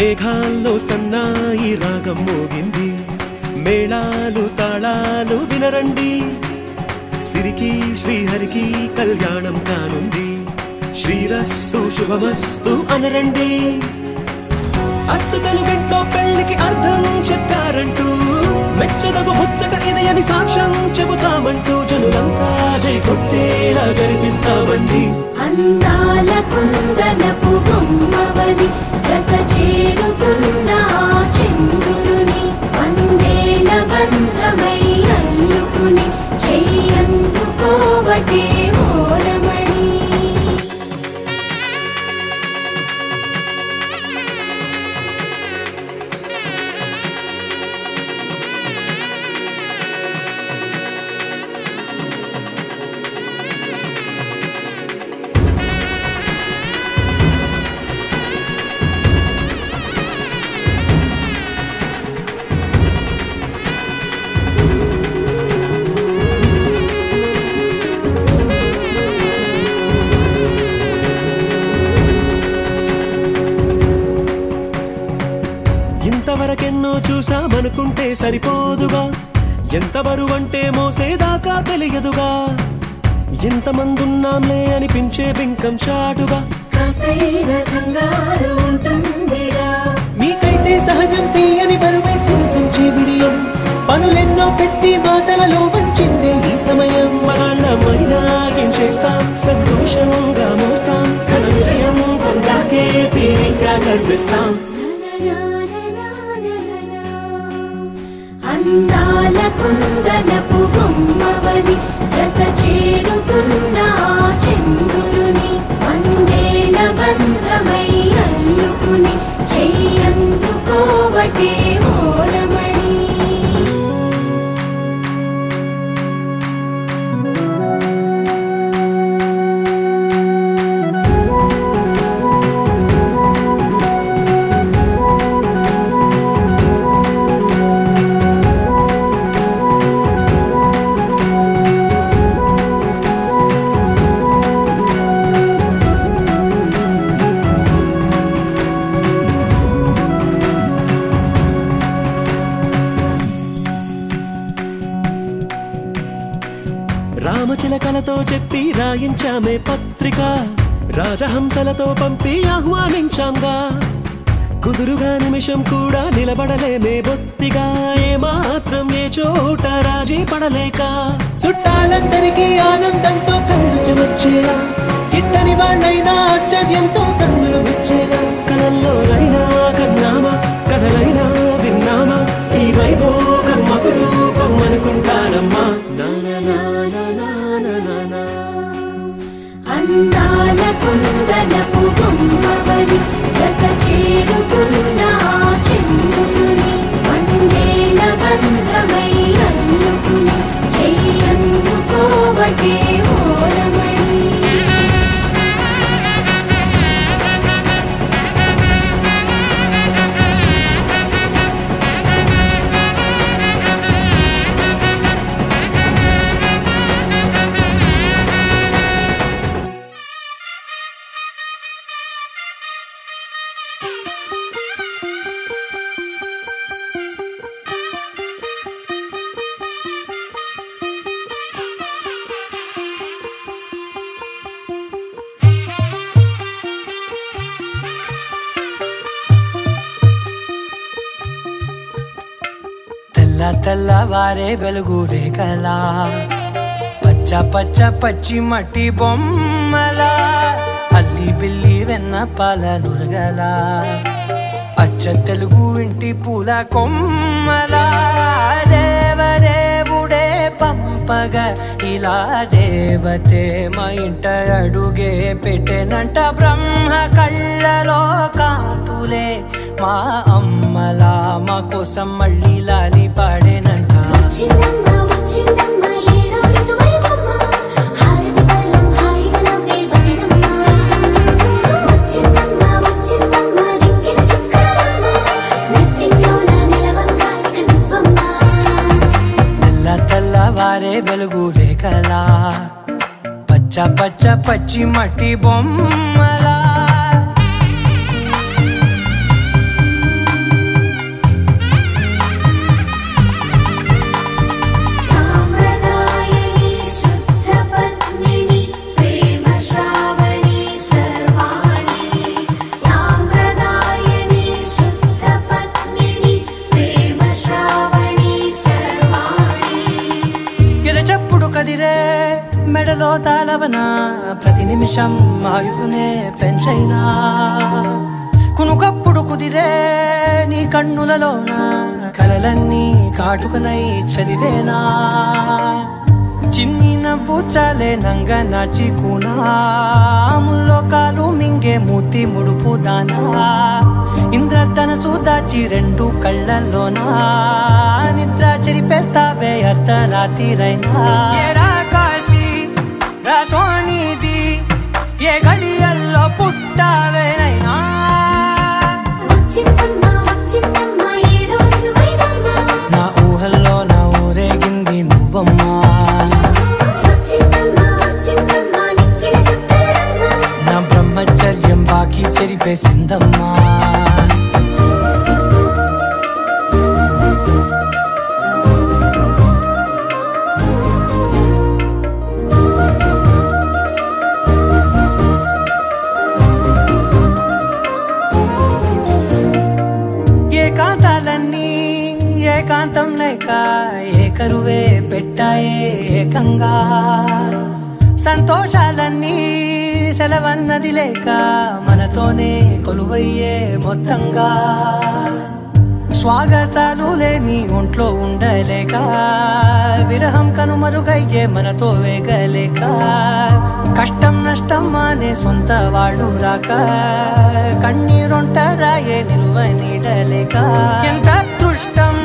మేఘాల్లో సన్నాయి రాగం మోగింది, మేళాలు తాళాలు వినరండి, సిరికి శ్రీహరికి కళ్యాణం కానుంది, శ్రీరస్తు శుభమస్తు అనరండి. అచ్చు తెలుగింట్లో పెళ్లికి అర్థం చెప్పారంటూ, మెచ్చదగు ముచ్చట ఇది అని సాక్ష్యం చెబుతామంటూ, జనులంతా జై కొట్టేలా జరిపిస్తామండి. అందాల కుందనపు బొమ్మవని జత చేరుతున్న చంద్రుని, వందేళ్ల బంధమై అల్లుకుని చెయ్యందుకోవటే ఓరమణి. ఇంతవరకెన్నో చూసామనుకుంటే సరిపోదుగా, ఎంత బరువంటే మోసేదాకా తెలియదుగా, ఇంతమందున్నాంలే అనిపించే బింకం చాటుగా, మీకైతే సహజం తీయని బరువై సిరిసంచే బిడియం, పనులెన్నో పెట్టి మాటలలో వంచిందే ఈ సమయం. మగాళ్ళమైనా ఏం చేస్తాం, సంతోషంగా మోస్తాం, ఘన విజయం పొందాకే తీరిగ్గా గర్విస్తాం. అందాల కుందనపు బొమ్మవని జత చేరుతున్న చంద్రుని, వందేళ్ల బంధమై అల్లుకుని చెయ్యందుకోవటే ఓరమణి. రామచిలకలతో చెప్పి రాయించామే పత్రిక, రాజహంసలతో పంపి ఆహ్వానించాంగా, కుదురుగా నిమిషం కూడా నిలబడలేమే బొత్తిగా, ఏమాత్రం ఏ చోట రాజీ పడలేక, చుట్టాలందరికీ ఆనందంతో కళ్ళు చెమర్చేలా, గిట్టని వాళ్ళైనా ఆశ్చర్యంతో కన్నులు వచ్చేలా, కలల్లోనైనా కన్నామా కథలైనా విన్నామా, ఈ వైభోగం అపురూపం అనుకుంటానమ్మా. అందాల కుందనపు బొమ్మవని జత చేరుతున్న చంద్రుని, వందేళ్ల బంధమై అల్లుకుని చెయ్యందుకోవటే ఓరమణి. తెల్లవారే వెలుగు రేఖలా, పచ్చ పచ్చ పచ్చి మట్టి బొమ్మలా, అల్లి బిల్లి వెన్న పాల నురగలా, అచ్చ తెలుగు ఇంటి పూల కొమ్మలా, దేవదేవుడే పంపగా ఇలా దేవతే మా ఇంట అడుగే పెట్టెనంట, బ్రహ్మ కళ్ళలో కాంతులే మా అమ్మలా, మా కోసం మళ్ళీ లాలి పాడేనంట. తెల్లవారే వెలుగు రేఖలా, పచ్చ పచ్చ పచ్చి మట్టి బొమ్మలా. నిమిషం ఆయుధునే పెంచైనా కునుకప్పుడు కుదిరే నీ కన్నులలోన కలలన్నీ కాటుకనై చదివేనా చిన్ని నవ్వు చాలే నంగ నాచి కూనాముల్లో కాలు మింగే మూతి ముడుపు దానా ఇంద్రధనసు దాచి రెండు కళ్ళల్లోనా నిద్ర చెరిపేస్తావే అర్ధరాత్రిరైనా ఏరా కాశీ రా సోనిది ఏ గడియల్లో పుట్టావేనైనా నా ఊహల్లో నా ఊరేగింది నువ్వమ్మా నా బ్రహ్మచర్యం బాకీ చెరిపేసిందమ్మా ఏకాంతాలన్నీ ఏకాంతం లేక ఏకరువే పెట్టాయే ఏకంగా సంతోషాలన్నీ సెలవన్నది లేక మనతోనే కొలువయ్యే మొత్తంగా స్వాగతాలు లేని ఒంట్లో ఉండలేక విరహం కనుమరుగయ్యే మనతో వేగలేక కష్టం నష్టం అనే సొంత వాళ్ళు రాక కన్నీరొంటరాయే నిలువ నీడలేక ఎంత అదృష్టం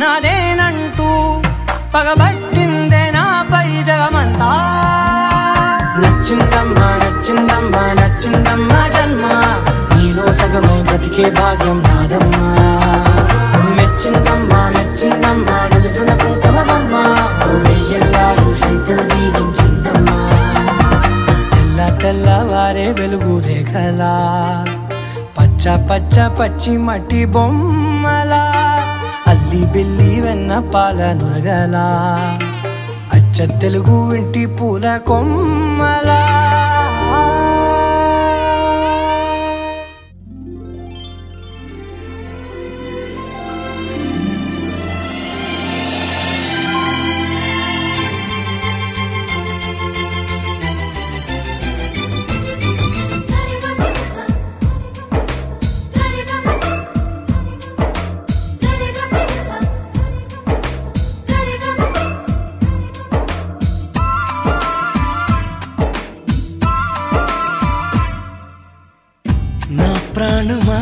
నాదేనంటూ పగబట్టిందే నాపై జగమంతా నచ్చిందమ్మా నచ్చిందమ్మా నచ్చిందమ్మా జన్మ నీలో సగమై బ్రతికే భాగ్యం నాదమ్మా మెచ్చిందమ్మా మెచ్చిందమ్మా నిలుతున్న కుంకుమమ్మా వెయ్యల్లాలు శంకరు దీవించిందమ్మా తెల్ల తెల్లవారే వెలుగు రేఖలా పచ్చ పచ్చ పచ్చి మట్టి బొమ్మలా అల్లి బిల్లి వెన్న పాల నురగలా అచ్చ తెలుగు ఇంటి పూల కొమ్మలా ప్రాణమా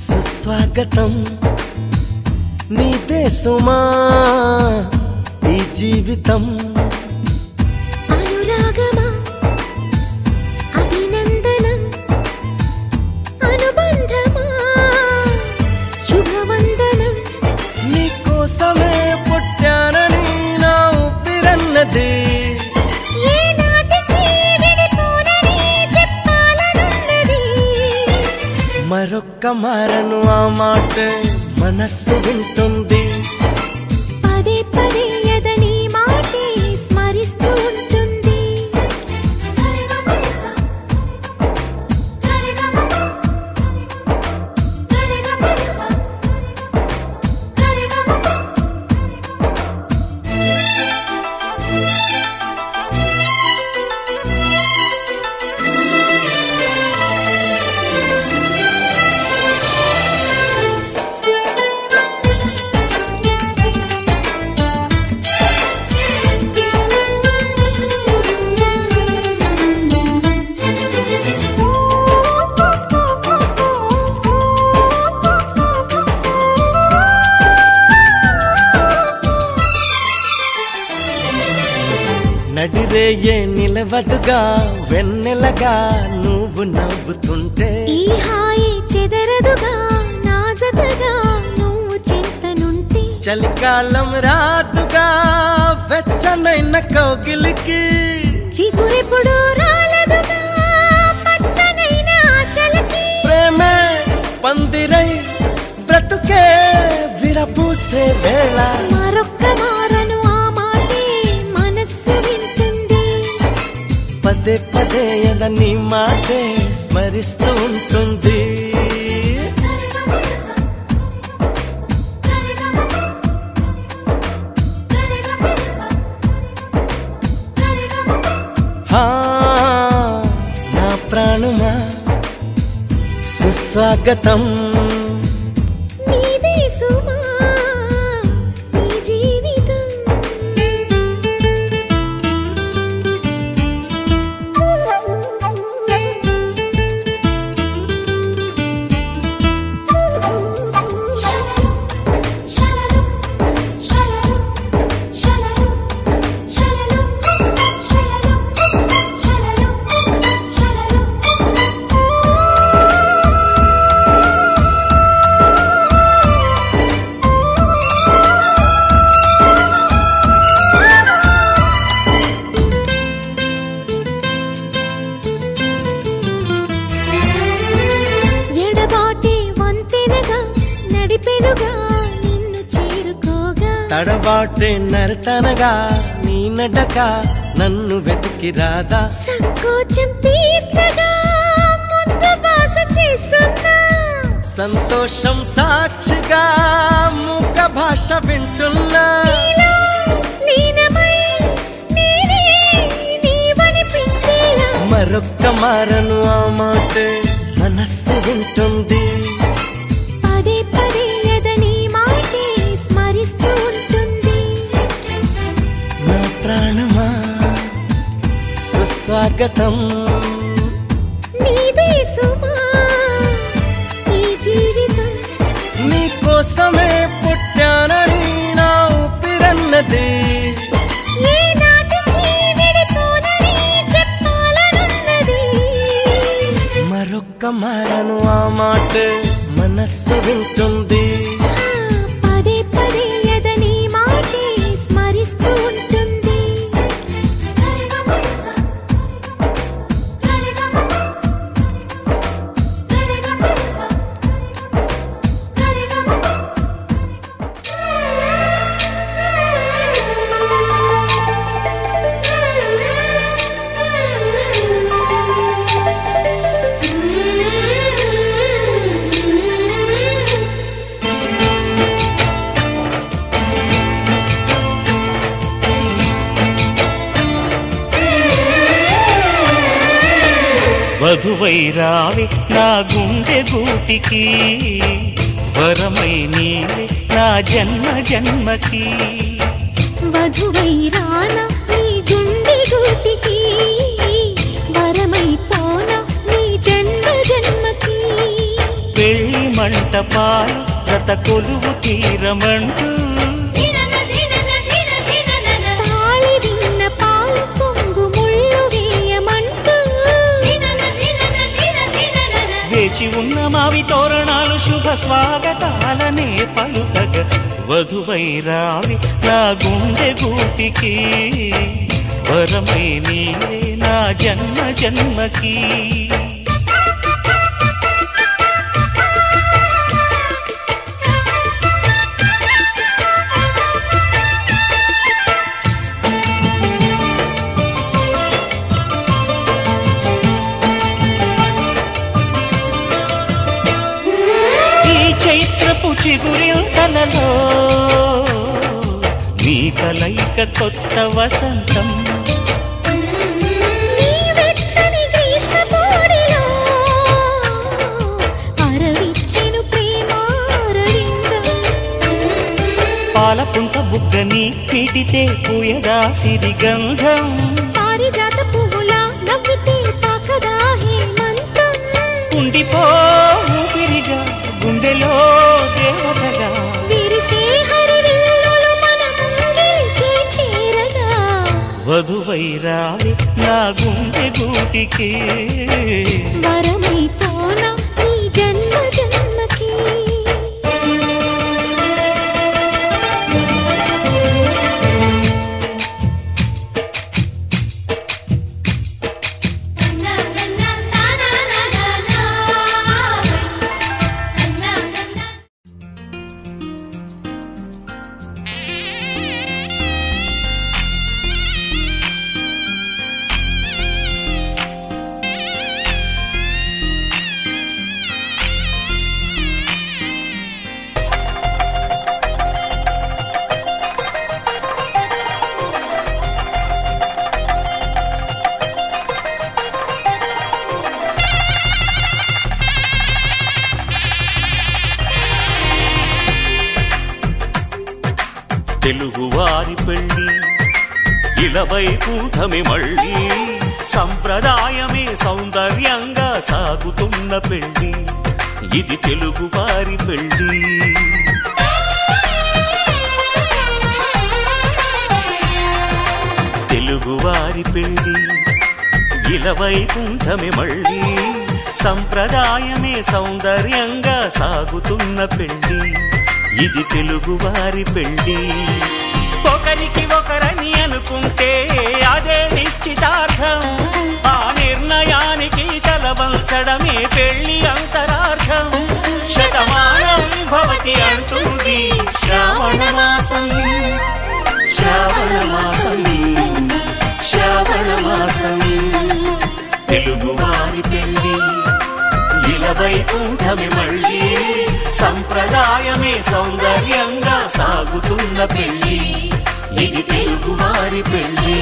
సుస్వాగతం నీ దేశమా ఈ జీవితం అనురాగమా అభినందనం అనుబంధమా శుభవందనం నీకోసమే పుట్టానని నా ఊపిరన్నది మరొక్క మారను ఆ మాట మనస్సు వింటుంది పదే పదే ఎదని మాటే స్మరిస్తూ ఉంటుంది నడిరేయే నిలవదుగా వెన్నెలగా నువ్వు నవ్వుతుంటే ఈ హాయి చెదరదుగా నా జతగా నువ్వు చింతనుంటే చలికాలం రాదుగా వెచ్చనైన కౌగిలికి చిగురెప్పుడు రాలదుగా పచ్చనైన ఆశలకి ప్రేమే పందిరై బ్రతుకే విరబూసే వేళ మరొక్క మారను ఆ మాటే మనస్సు వింటుంది పదే పదే నీ మాటే స్మరిస్తూ ఉంటుంది హా సుస్వాగతం నీదే సుమా నీ జీవితం తడబాటే నరతనగా నీ నడక నన్ను వెతికి రాదా సంకోచం తీర్చగా ముద్దు బాస చేస్తున్నా సంతోషం సాక్షిగా మూక భాష వింటున్నా లీనమై నేనే నీవనిపించేలా మరొక్క మారను ఆ మాటే మనస్సు వింటుంది పదే పదే ఎదని మాటే స్మరిస్తూ ఉంటుంది నా ప్రాణమా సుస్వాగతం నీదే సుమా ఈ జీవితం నీకోసమే పుట్టానని నా ఊపిరన్నది ఏ నాటికి విడిపోనని చెప్పాలనున్నది మరొక్క మారను ఆ మాటే మనస్సు వింటుంది పదే పదే ఎదని మాటే స్మరిస్తూ ఉంటుంది వధువై రావే నా గుండె గూటికి వరమై నీవే నా జన్మ జన్మకి వధువై రానా నీ గుండె గూటికి వరమై పోనా నీ జన్మ జన్మకి పెళ్లి మంటపాలు గత కొలువు తీరమంటూ తాళి విన్న పాలు పొంగు ముళ్ళు వేయమంటూ వేచి ఉన్న మావి తోరణాలు శుభ స్వాగతాలనే పలుకగ వధువై రావి నా గుండె గూటికి వరమై నీవే నా జన్మ జన్మకి చైత్రపు చిగురింతలలో నీ కలయిక కొత్త వసంతం నీ వెచ్చని గ్రీష్మ పూడిలో అరవిచ్చెను ప్రేమారవిందం పాలపుంత బుగ్గని పీటితే పూయదా సిరిగంధం పారిజాత పువ్వులా నవ్వితే తాకదా హేమంతం ఉండిపో ఊపిరిగా గుండెలో దేవతగా విరిసే హరివిల్లులు మన ముంగిలికి చేరగా వధువై రావి నా గుండె గూటికి వరమై పోనా నీ జన్మ జన్మకి తెలుగువారి పెళ్లి ఇలవైకుంఠమే మళ్ళీ సంప్రదాయమే సౌందర్యంగా సాగుతున్న పెళ్లి ఇది తెలుగువారి పెళ్లి తెలుగువారి పెళ్లి ఇలవైకుంఠమే మళ్ళీ సంప్రదాయమే సౌందర్యంగా సాగుతున్న పెళ్లి ఇది తెలుగువారి పెళ్లి ఒకరికి ఒకరని అనుకుంటే అదే నిశ్చితార్థం ఆ నిర్ణయానికి తలవంచడమే పెళ్లి అంతరార్థం శతమానం భవతి అంటుంది శ్రావణ మాసం శ్రావణ మాసం శ్రావణ మాసం తెలుగువారి పెళ్లి ఇలవైకుంఠమే మళ్ళీ సంప్రదాయమే సౌందర్యంగా సాగుతున్న పెళ్లి ఇది తెలుగువారి పెళ్లి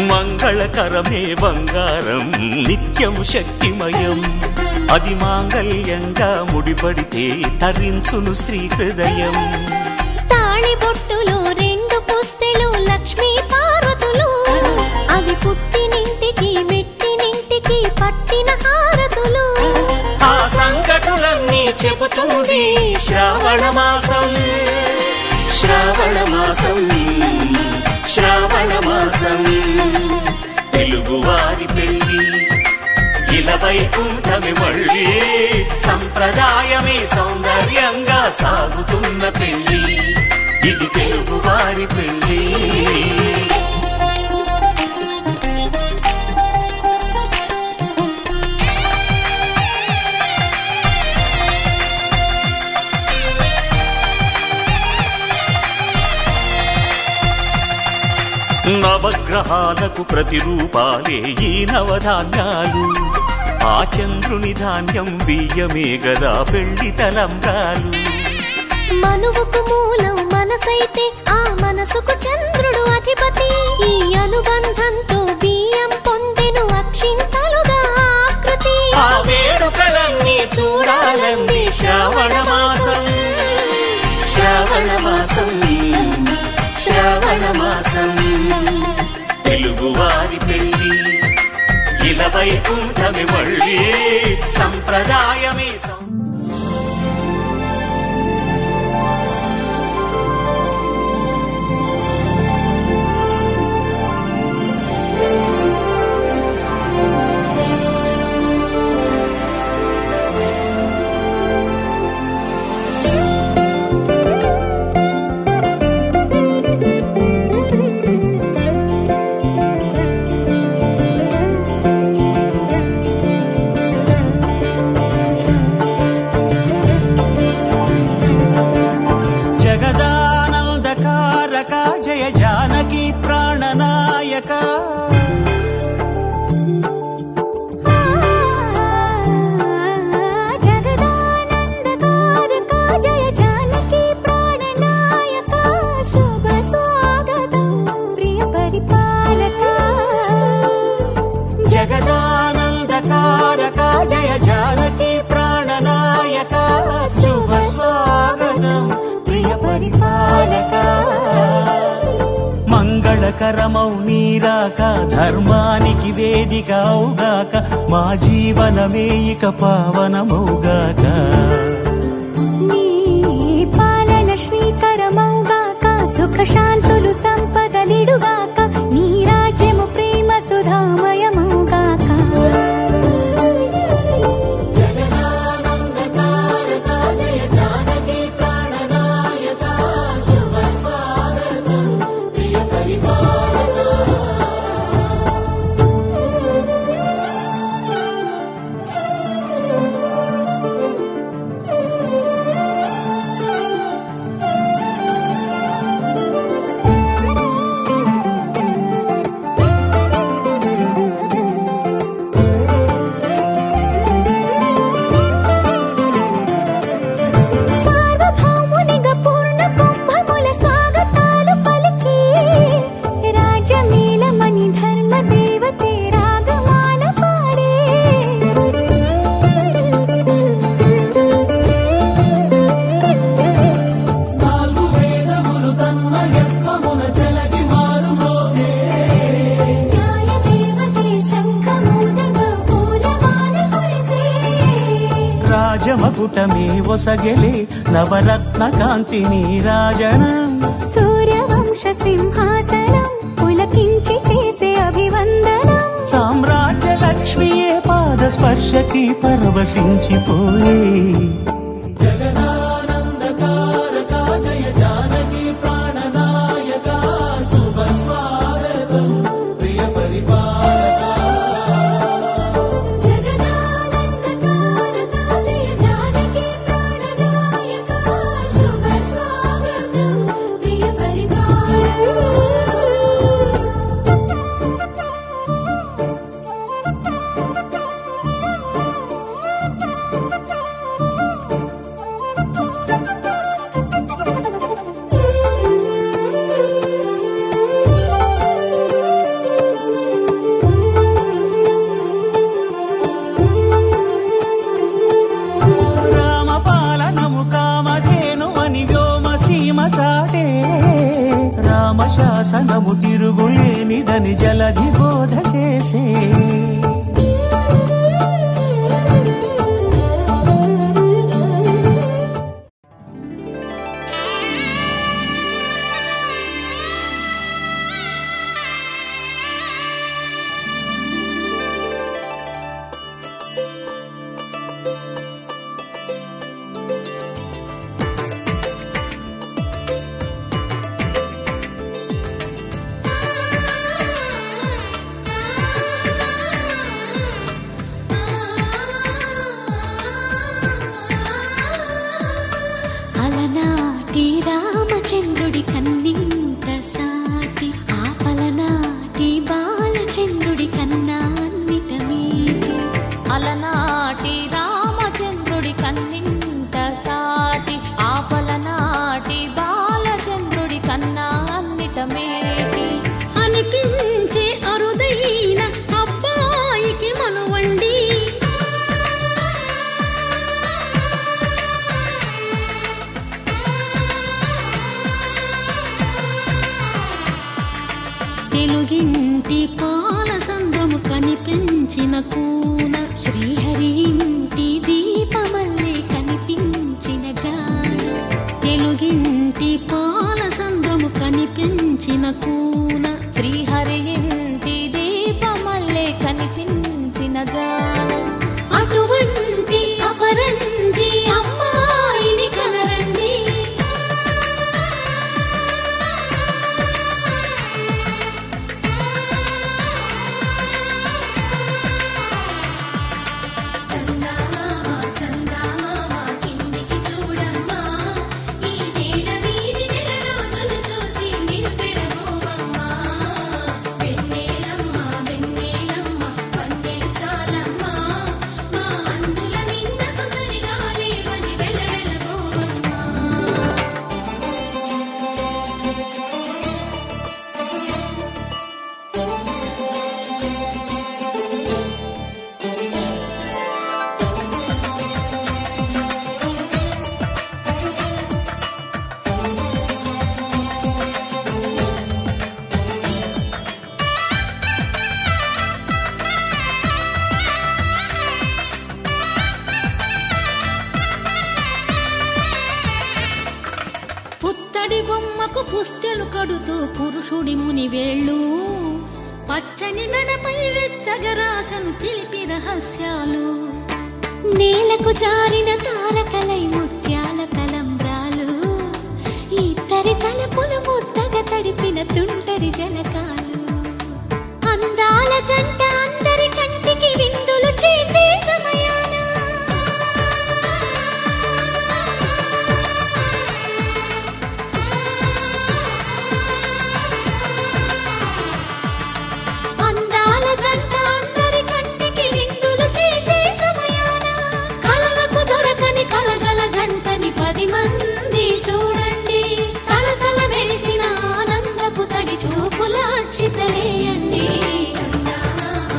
మంగళకరమే బంగారం నిత్యం శక్తిమయం అది మాంగళ్యంగా ముడిపడితే తరించును స్త్రీ హృదయం తాళిబొట్టులో రెండు పుస్తెలు లక్ష్మీ పార్వతులు అవి పుట్టినింటికి మెట్టినింటికి పట్టిన హారతులు ఆ సంకటులన్నీ చెబుతుంది శ్రావణ మాసం శ్రావణ మాసం శ్రావణ మాసం తెలుగువారి పెళ్లి ఇలవైకుంఠమే మళ్ళీ సంప్రదాయమే సౌందర్యంగా సాగుతున్న పెళ్లి ఇది తెలుగువారి పెళ్లి నవగ్రహాలకు ప్రతిరూపాలే ఈ నవధాన్యాలు ఆ చంద్రుని ధాన్యం బియ్యమే గదా పెళ్లి తలంబ్రాలు మనువుకు మూలం మనసైతే ఆ మనసుకు చంద్రుడు అధిపతి ఈ అనుబంధంతో బియ్యం పొందెను అక్షింతలుగా ఆకృతి ఆ వేడుకలన్నీ చూడాలంది శ్రావణ మాసం శ్రావణ మాసం శ్రావణ మాసం తెలుగువారి పెళ్లి ఇలవైకుంఠమే మళ్ళీ సంప్రదాయమే జయ జానకి ప్రాణనాయక జగదానందకారక జయ జానకి ప్రాణనాయక శుభ స్వాగతం ప్రియ పరిపాలక జగదానందకారక జయ జానకి ప్రాణనాయక శుభ స్వాగతం ప్రియ పరిపాలక మంగళకరమౌ నీరాక ధర్మానికి వేదిక అవుగాక మా జీవనమే ఇక పావనమౌగాక నీ పాలన శ్రీకరమౌగాక సుఖ శాంతులు సంపదలిడుగాక నీ రాజ్యము ప్రేమ సుధామయమౌగాక మకుటమే ఒసగెలే నవరత్న కాంతి నీరాజనం సూర్యవంశ సింహాసనం పులకించి చేసే అభివందనం సామ్రాజ్య లక్ష్మియే పాద స్పర్శకి పరవశించిపోయే జగదానందకారక జయ జానకి ప్రాణనాయక శుభ స్వాగతం ప్రియ పరిపాలక జగదానందకారక జయ జానకి ప్రాణనాయక శుభ స్వాగతం ప్రియ రామపాలనము కామధేను అని వ్యోమ సీమ చాటే రామశాసనము తిరుగులేనిదని జలధి బోధ చేసే అలనాటి రామచంద్రుడి కన్నింత సాటి ఆపలనాటి బాలచంద్రుడి కన్నా అన్నిట మీటి అలనాటి రామచంద్రుడి కన్నింత సాటి ఆపలనాటి బాలచంద్రుడి కన్నా అన్నిట మేటి అనిపించే అరుదైన అబ్బాయికి మనువండి తెలుగింటి పాలసంద్రము కనిపించిన కూన శ్రీహరి ఇంటి దీపమల్లే కనిపించిన జాడ తెలుగింటి పాలసంద్రము కనిపించిన కూన శ్రీహరి ఇంటి దీపమల్లే కనిపించిన జాడ అటువంటి అపరంజి అమ్మాయిని కనరండి చందమామ చందమామ కిందికి చూడమ్మా ఈ నేల వీధి నెల రోజులు చూసి నివ్వెరబోవమ్మా వెన్నెలమ్మ వెన్నెలమ్మ వన్నెలు చాలమ్మా మా అందుల మిన్నకు సరిగా లేవని వెలవెలబోవమ్మా పుత్తడి బొమ్మకు పుస్తెలు కడుతూ పురుషుడి ముని వేళ్ళు పచ్చని నడపై వెచ్చగరాసను చిలిపి రహస్యాలు నేలకు జారిన తారకలై ముత్యాల తలంబ్రాలు ఇద్దరి తలపులు ముద్దగా తడిపిన తుంటరి జలకాలు అందాల జంట అందరి కంటికి విందులు చేసే సమయాన అందాల జంట అందరి కంటికి విందులు చేసే సమయాన కలలకు దొరకని కలగల జంటని 10 మంది చూడండి తలతల మెరిసిన ఆనందపు తడి చూపుల అచ్చితలేయండి చందమామ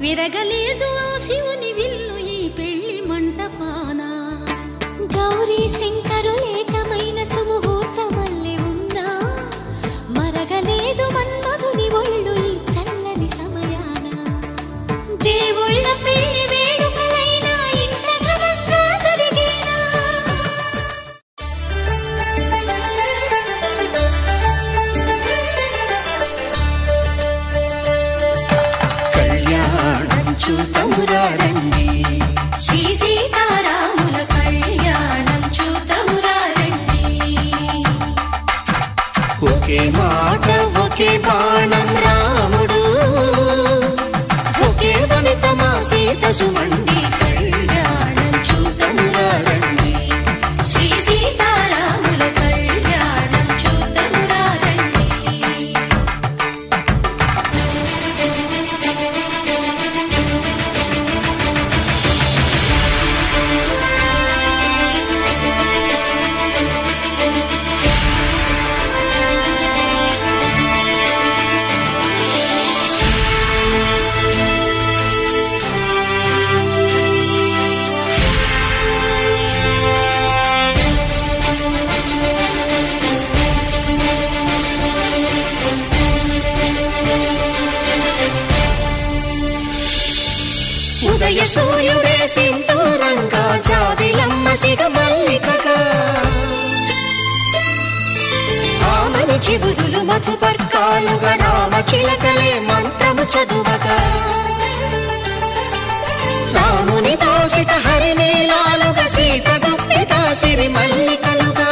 విరగలేదు ఆ శివుని విల్లు ఈ పెళ్లి మంటపాన. గౌరీ శంకరు ఏకమైన సుముహూర్తమల్లె ఉన్నా మరగలేదు మన్మధుని ఒళ్ళు ఈ చల్లని సమయాన. దేవుళ్ళ పెళ్లి వేడుకలైనా ఇంత ఘనంగా జరిగేనా? కళ్యాణం చూతమురా రండి, శ్రీ సీతారాముల కళ్యాణం చూతమురా రండి. ఒకే మాట ఒకే బాణం రాముడు, ఒకే వనిత మా సీత సుమండి. కళ్యాణం చూతమురా రండి, శ్రీ సీతారాముల కళ్యాణం చూతమురా రండి. ఉదయ సూర్యుడే సింధూరంగా జాబిలమ్మ సిగ మల్లికగా, ఆమని చివురులు మధుపర్కాలుగా రామ చిలకలే మంత్రము చదువగా, రాముని దోసిట హరినీలాలుగా సీత గుప్పిట సిరి మల్లికలుగా,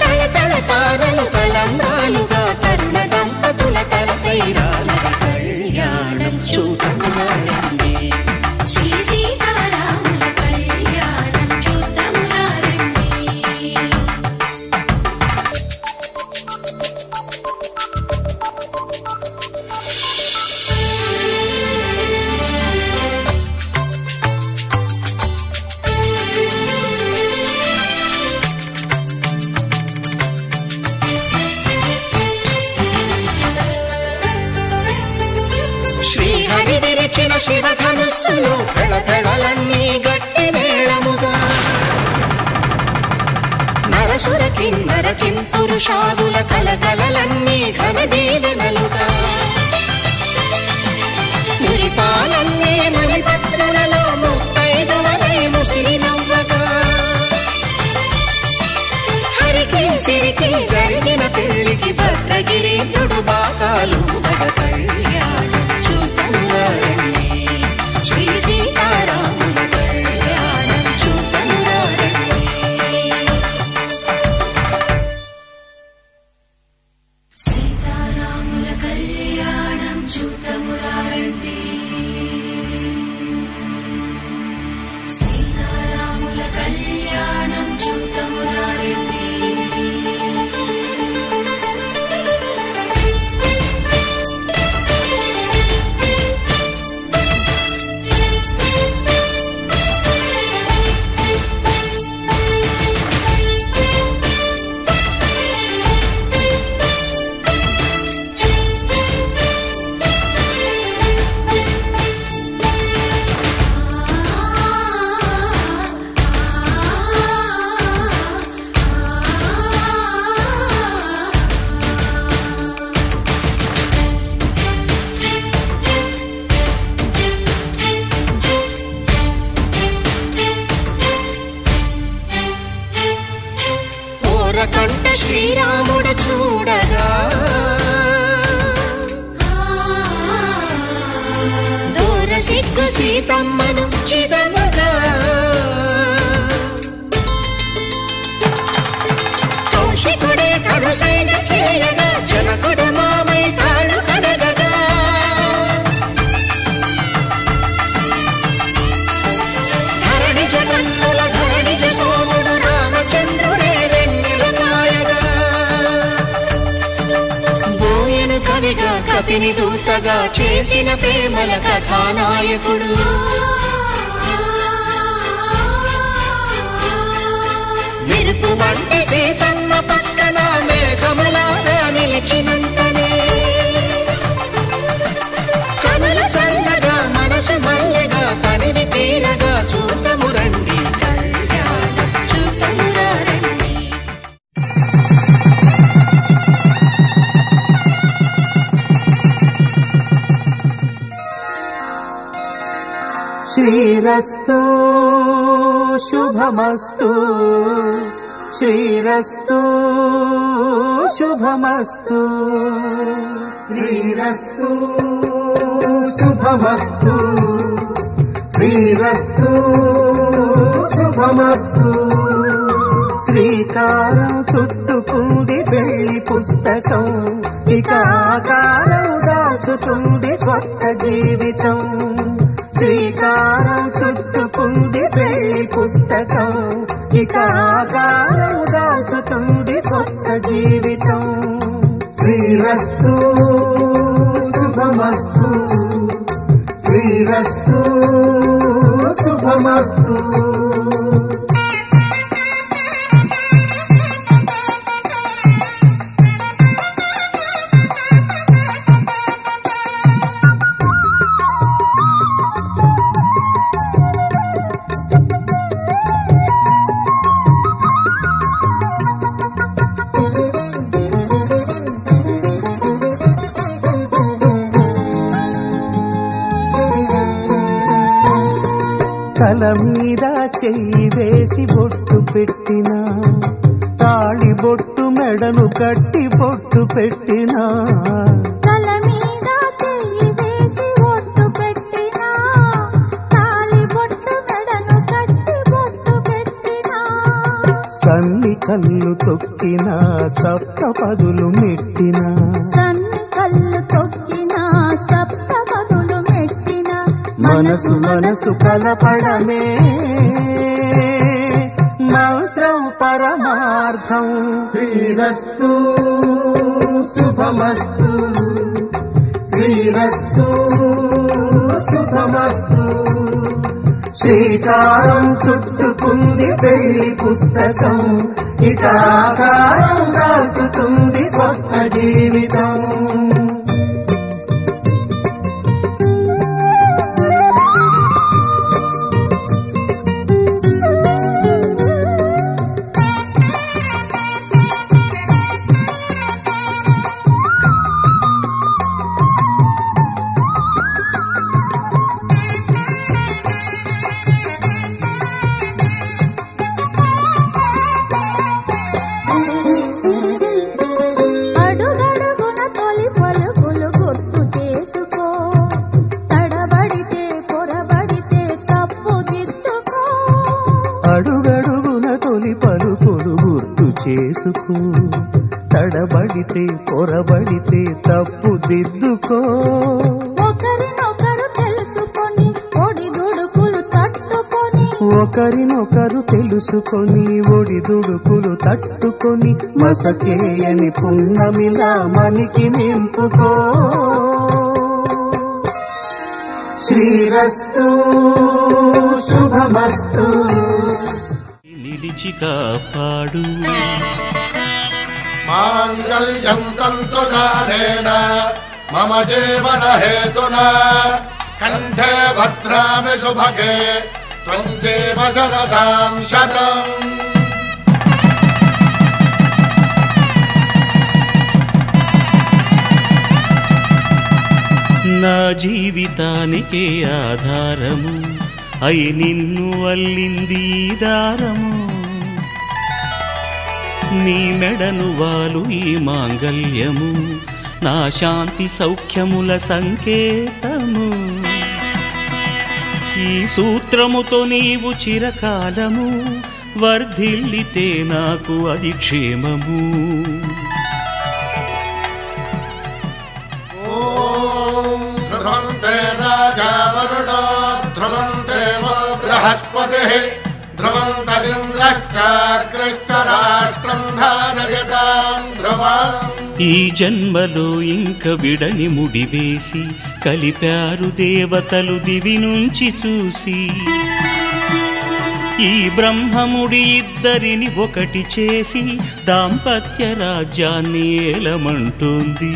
తళతళ తారలు తలంబ్రాలుగా తరుణ దంపతుల తలపైరాలుగా. కళ్యాణం చూతమురా రండి, శ్రీ సీతారాముల కళ్యాణం చూతమురా రండి. శ్రీహరి విరిచిన శివధనుస్సులు పెళపెళలన్నీ గట్టి మేళముగా, నరసుర కిన్నర కింపురుషాదుల కలకలలన్నీ ఘన దీవెనలుగా, మురిపాలన్నీ మణిపత్రులలో ముత్తైదువలై ముసిరి నవ్వగా, హరికి సిరికి జరిగిన పెళ్లికి భద్రగిరి బాకాలు మగ. కళ్యాణం చూతమురా రండి, శ్రీ సీతారాముల కళ్యాణం చూతమురా రండి. సీతారాముల కళ్యాణం చూతమురా రండి, సీతారాముల కళ్యాణం చూతమురా రండి. కంట శ్రీరాముడు చూడగా, దూర సిగ్గు సీతమ్మను చిదమగా, కౌశికుడే కరుసైన చేయగా జనకుడు మామై కాళ్ళు కడగగా, ధరణి జగన్నుల ధరణిజ సోముడు రామచంద్రుడే వెన్నెల కాయగా, బోయను కవిగా కపిని దూతగా చేసిన ప్రేమల కథానాయకుడు, మెరుపు వంటి సీతమ్మ పక్కన మేఘములాగా నిలిచినంతనే శ్రీరస్తు శుభమస్తు శ్రీరస్తు శుభమస్తు శ్రీరస్తు శుభమస్తు శ్రీరస్తు శుభమస్తు శ్రీకారం చుట్టుకుంది పెళ్లి పుస్తకం ఇక ఆకారం దాచుతుంది కొత్త జీవితం శ్రీకారం చుట్టుకుంది పెళ్లి పుస్తకం ఇక ఆకారం దాచుతుంది కొత్త జీవితం శ్రీరస్తు శుభమస్తు శ్రీరస్తు శుభమస్తు తల మీద చెయ్యి వేసి బొట్టు పెట్టినా తాళి బొట్టు మెడను కట్టి బొట్టు పెట్టినా తల మీద చెయ్యి వేసి బొట్టు పెట్టినా తాళి బొట్టు మెడను కట్టి బొట్టు పెట్టినా సన్ని కళ్ళు తొక్కినా సప్త పదులు మెట్టినా సన్ని కళ్ళు తొక్కినా సప్త పదులు మెట్టినా మనసు మనసు కలపడమే మంత్రం పరమార్థం శ్రీరస్తు శుభమస్తు శ్రీరస్తు శుభమస్తు శ్రీకారం చుట్టుకుంది పెళ్లి పుస్తకం ఇక ఆకారం దాచుతుంది కొత్త జీవితం అడుగడుగున తొలి పలుకులు గుర్తు చేసుకో తడబడితే పొరబడితే తప్పు దిద్దుకో అడుగడుగున తొలి పలుకులు గుర్తు చేసుకో తడబడితే పొరబడితే తప్పు దిద్దుకో ఒకరినొకరు తెలుసుకొని ఒడిదుడుకులు తట్టుకొని ఒకరినొకరు తెలుసుకొని ఒడిదుడుకులు తట్టుకొని మసకేయని పున్నమిలా మనికి నింపుకో శ్రీరస్తు శుభమస్తు నిలిచి కాపాడు మాంగళ్యం తంతునానేన మమ జీవన హేతునా కంఠే భద్రామి శుభగే త్వం జీవ శరదాం శతం నా జీవితానికే ఆధారము అయి నిన్ను అల్లింది ఈ దారము నీ మెడను వాలు ఈ మాంగల్యము నా శాంతి సౌఖ్యముల సంకేతము ఈ సూత్రముతో నీవు చిరకాలము వర్ధిల్లితే నాకు అది క్షేమము ఓం ధ్రువంతే రాజా వరుణో ధ్రువంతే బృహస్పతిః ధ్రువంతరింద్రశ్చాగ్రశ్చ రాష్ట్రం ధారయతాం ధ్రువం ఈ జన్మలో ఇంక విడని ముడివేసి కలిపారు దేవతలు దివి నుంచి చూసి ఈ బ్రహ్మముడి ఇద్దరిని ఒకటి చేసి దాంపత్య రాజ్యాన్ని ఏలమంటుంది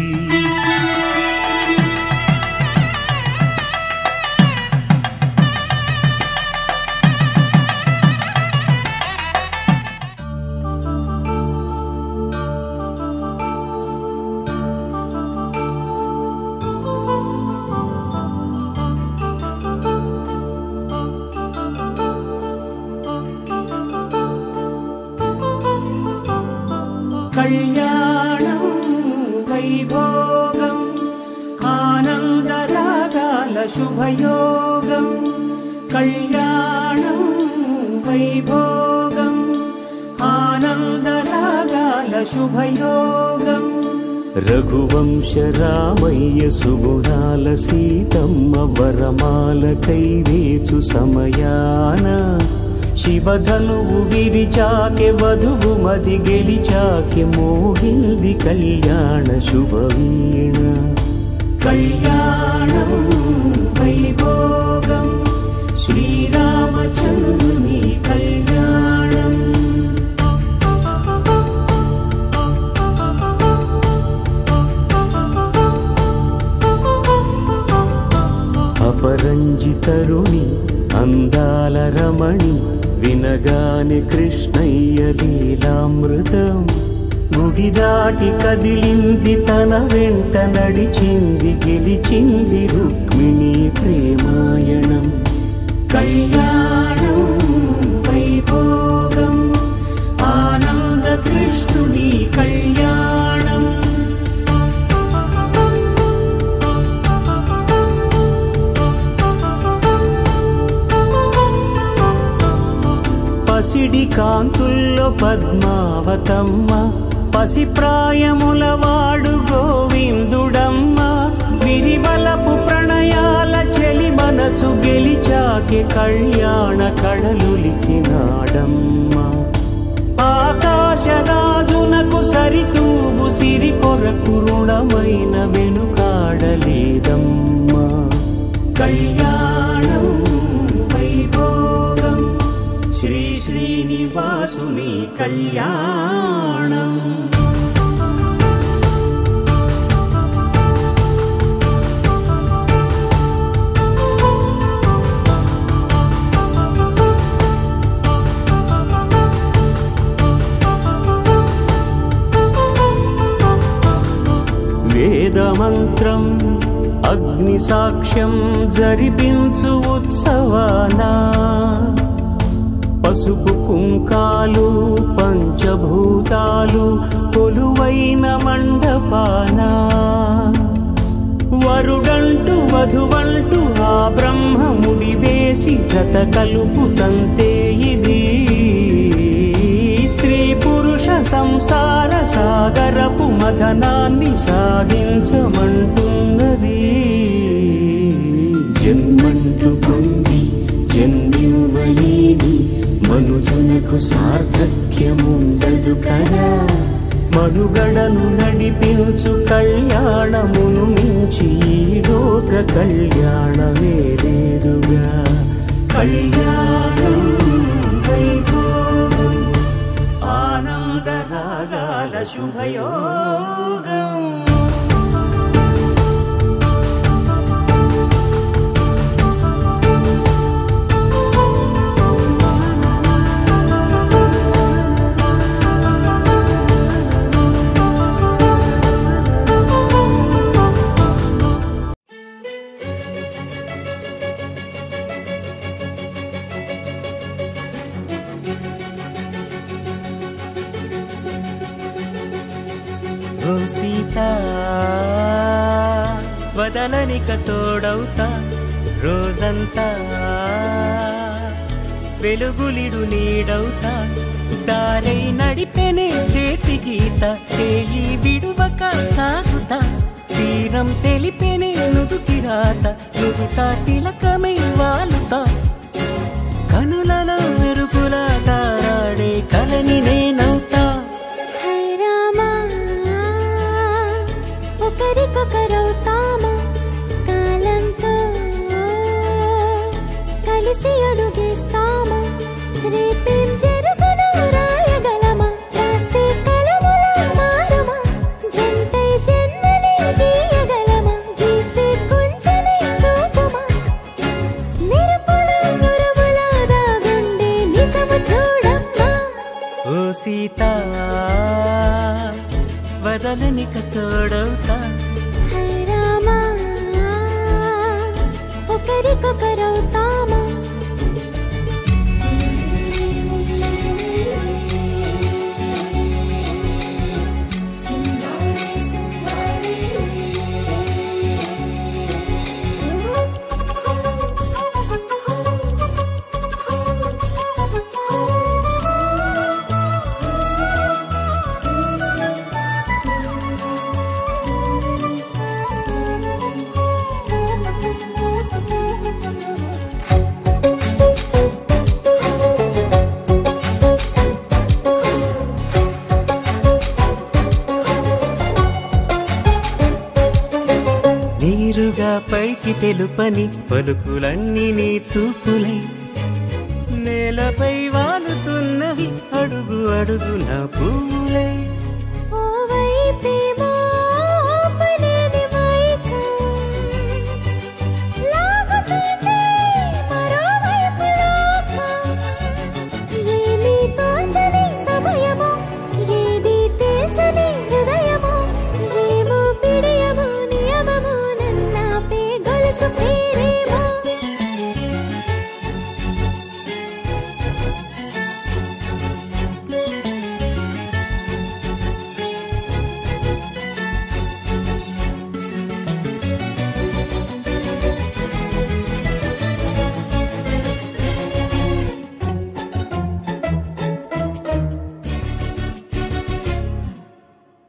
వైభోగం ఆనందరాగాల శుభయోగం కళ్యాణం వైభోగం ఆనందరాగాల శుభయోగం రఘువంశ రామయ్య సుగుణాల సీతమ్మ వరమాల కైవేచు సమయాన శివధనువు విరిచాకె వధువు మది గెలిచాకె మోగింది కళ్యాణ శుభవీణ కళ్యాణం వైభోగం శ్రీరామచంద్రుని కళ్యాణం అపరంజి తరుణి అందాల రమణి వినగానే కృష్ణయ్య లీలామృతం గుడి దాటి కదిలింది తన వెంట నడిచింది గెలిచింది రుక్మిణి ప్రేమాయణం కళ్యాణం వైభోగం ఆనంద కృష్ణుని కళ్యాణం పసిడి కాంతుల్లో పద్మావతమ్మ పసిప్రాయముల వాడు గోవిందుడమ్మ విరివలపు ప్రణయాల చెలి మనసు గెలిచాకె కళ్యాణ కళలులికినాడమ్మ ఆకాశరాజునకు సరితూగు సిరి కొరకు రుణమైన వెనుకాడలేదమ్మ కళ్యాణం వైభోగం శ్రీ శ్రీనివాసుని కళ్యాణం వేదమంత్రం అగ్ని సాక్ష్యం జరిపించు ఉత్సవానా పసుపు కుంకాలు పంచభూతాలు కొలువైన మండపానా వరుడంటూ వధువంటూ ఆ బ్రహ్మముడి వేసి జత కలుపుతంతే ఇది స్త్రీ పురుష సంసార సాగరపు మథనాన్ని సాగించమంటున్నది జన్మంటూ పొంది జన్మివ్వలేని మనుజునకు సార్థక్యముండదు కదా మనుగడను నడిపించు కళ్యాణమును మించి ఈ లోక కళ్యాణమే లేదుగా కళ్యాణం వైభోగం ఆనంద రాగాల శుభయోగం ఓ సీత వదలనిక తోడవుతా రోజంతా వెలుగులిడు నీడవుతా దారై నడిపెనే చేతి గీత చేయి విడువక సాగుతా తీరం తెలిపెనే నుదుటి రాత నుదుట తిలకమై వాలుతా కనులలో మెరుగులా తారాడే కలని నేనవుతా ఒకరికొకరవుతామా కాలంతో కలిసి అడుగేస్తామా రేపేం జరుగును రాయగలమా రాసే కలముల మారమా జంటై జన్మని గీయగలమా గీసే కొంచెని చూపుమా మెరుపుల మురముల దాగుండే నిజము చూడమ్మా ఓ సీత వదలనిక తోడవుతా రామా ఒకరికొకరవుతామా సుందరి సుందరి నేరుగా పైకి తెలుపని పలుకులన్నీ నీ చూపులై నేలపై వాలుతున్నవి అడుగు అడుగు నా పువ్వులై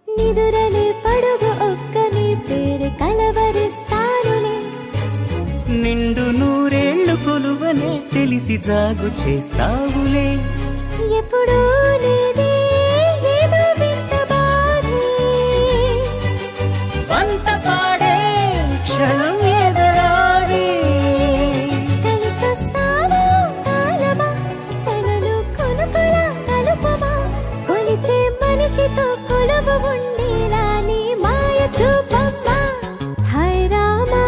నిదురలే పడుగు ఒక్కని పేరు కలవరిస్తానులే నిండు నూరేళ్లు కొలువనే తెలిసి జాగు చేస్తావులే ఎప్పుడూ లేదే ఏదో వింత బాధే వంత పాడే క్షణం ఎదరాడే కలిసొస్తావో కాలమా కలలు కొనుకల కలుపమా కొలిచే మనిషితో కొలువు ఉండేలా నీ మాయ చూపమ్మా హై రామా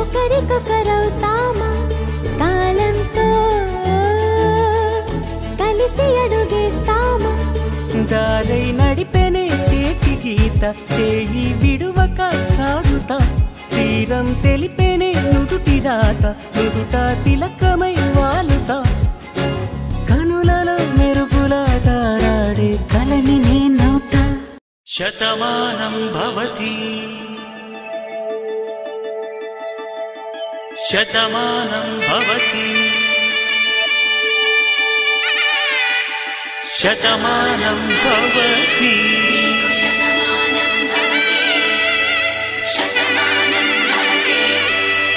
ఒకరికొకరవుతామా కాలంతో కలిసి అడుగేస్తామా దారై నడిపెనే చేతి గీత చేయి విడువక సాగుతా తీరం తెలిపెనే నుదుటి రాత నుదుట తిలకమై వాలుతా కనులలో మెరుపుల తారాడే కలని నేనవుతా శతమానం భవతి శతమానం భవతి శతమానం భవతి శతమానం భవతి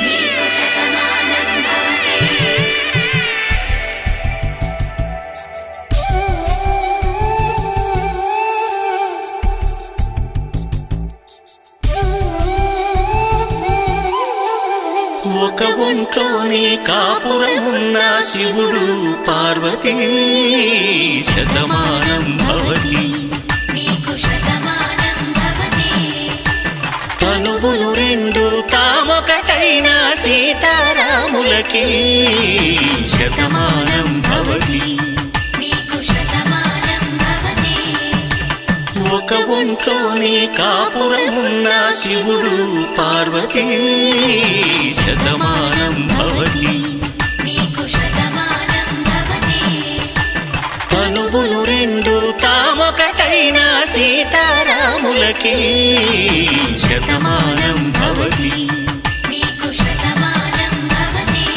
నీకు శతమానం భవతి ఒక ఒంట్లోనే కాపురం ఉన్న శివుడు పార్వతీ శతమానం భవతి నీకు శతమానం భవతి తనువులు రెండు తామొకటైన సీతారాములకి శతమానం భవతి నీకు శతమానం భవతి ఒక ఒంట్లోనే కాపురం ఉన్న శివుడు పార్వతీ శతమానం భవతి నీకు శతమానం భవతి తనువులు రెండు తామొకటైన సీతారాములకి శతమానం భవతి నీకు శతమానం భవతి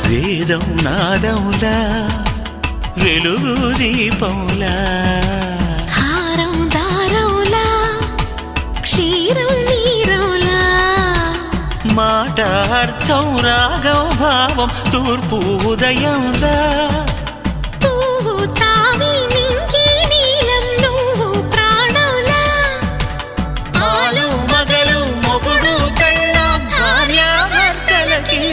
వేదం నాదములా వెలుగు దీపములా హారం దారవులా క్షీరం నీరవులా మాట అర్థం రాగం భావం తూర్పు ఉదయంలా పువ్వు తావి నింగి నీలం నువ్వు ప్రాణంలా ఆలు మగలు మొగుడు కళ్ళ భార్యాభర్తలకి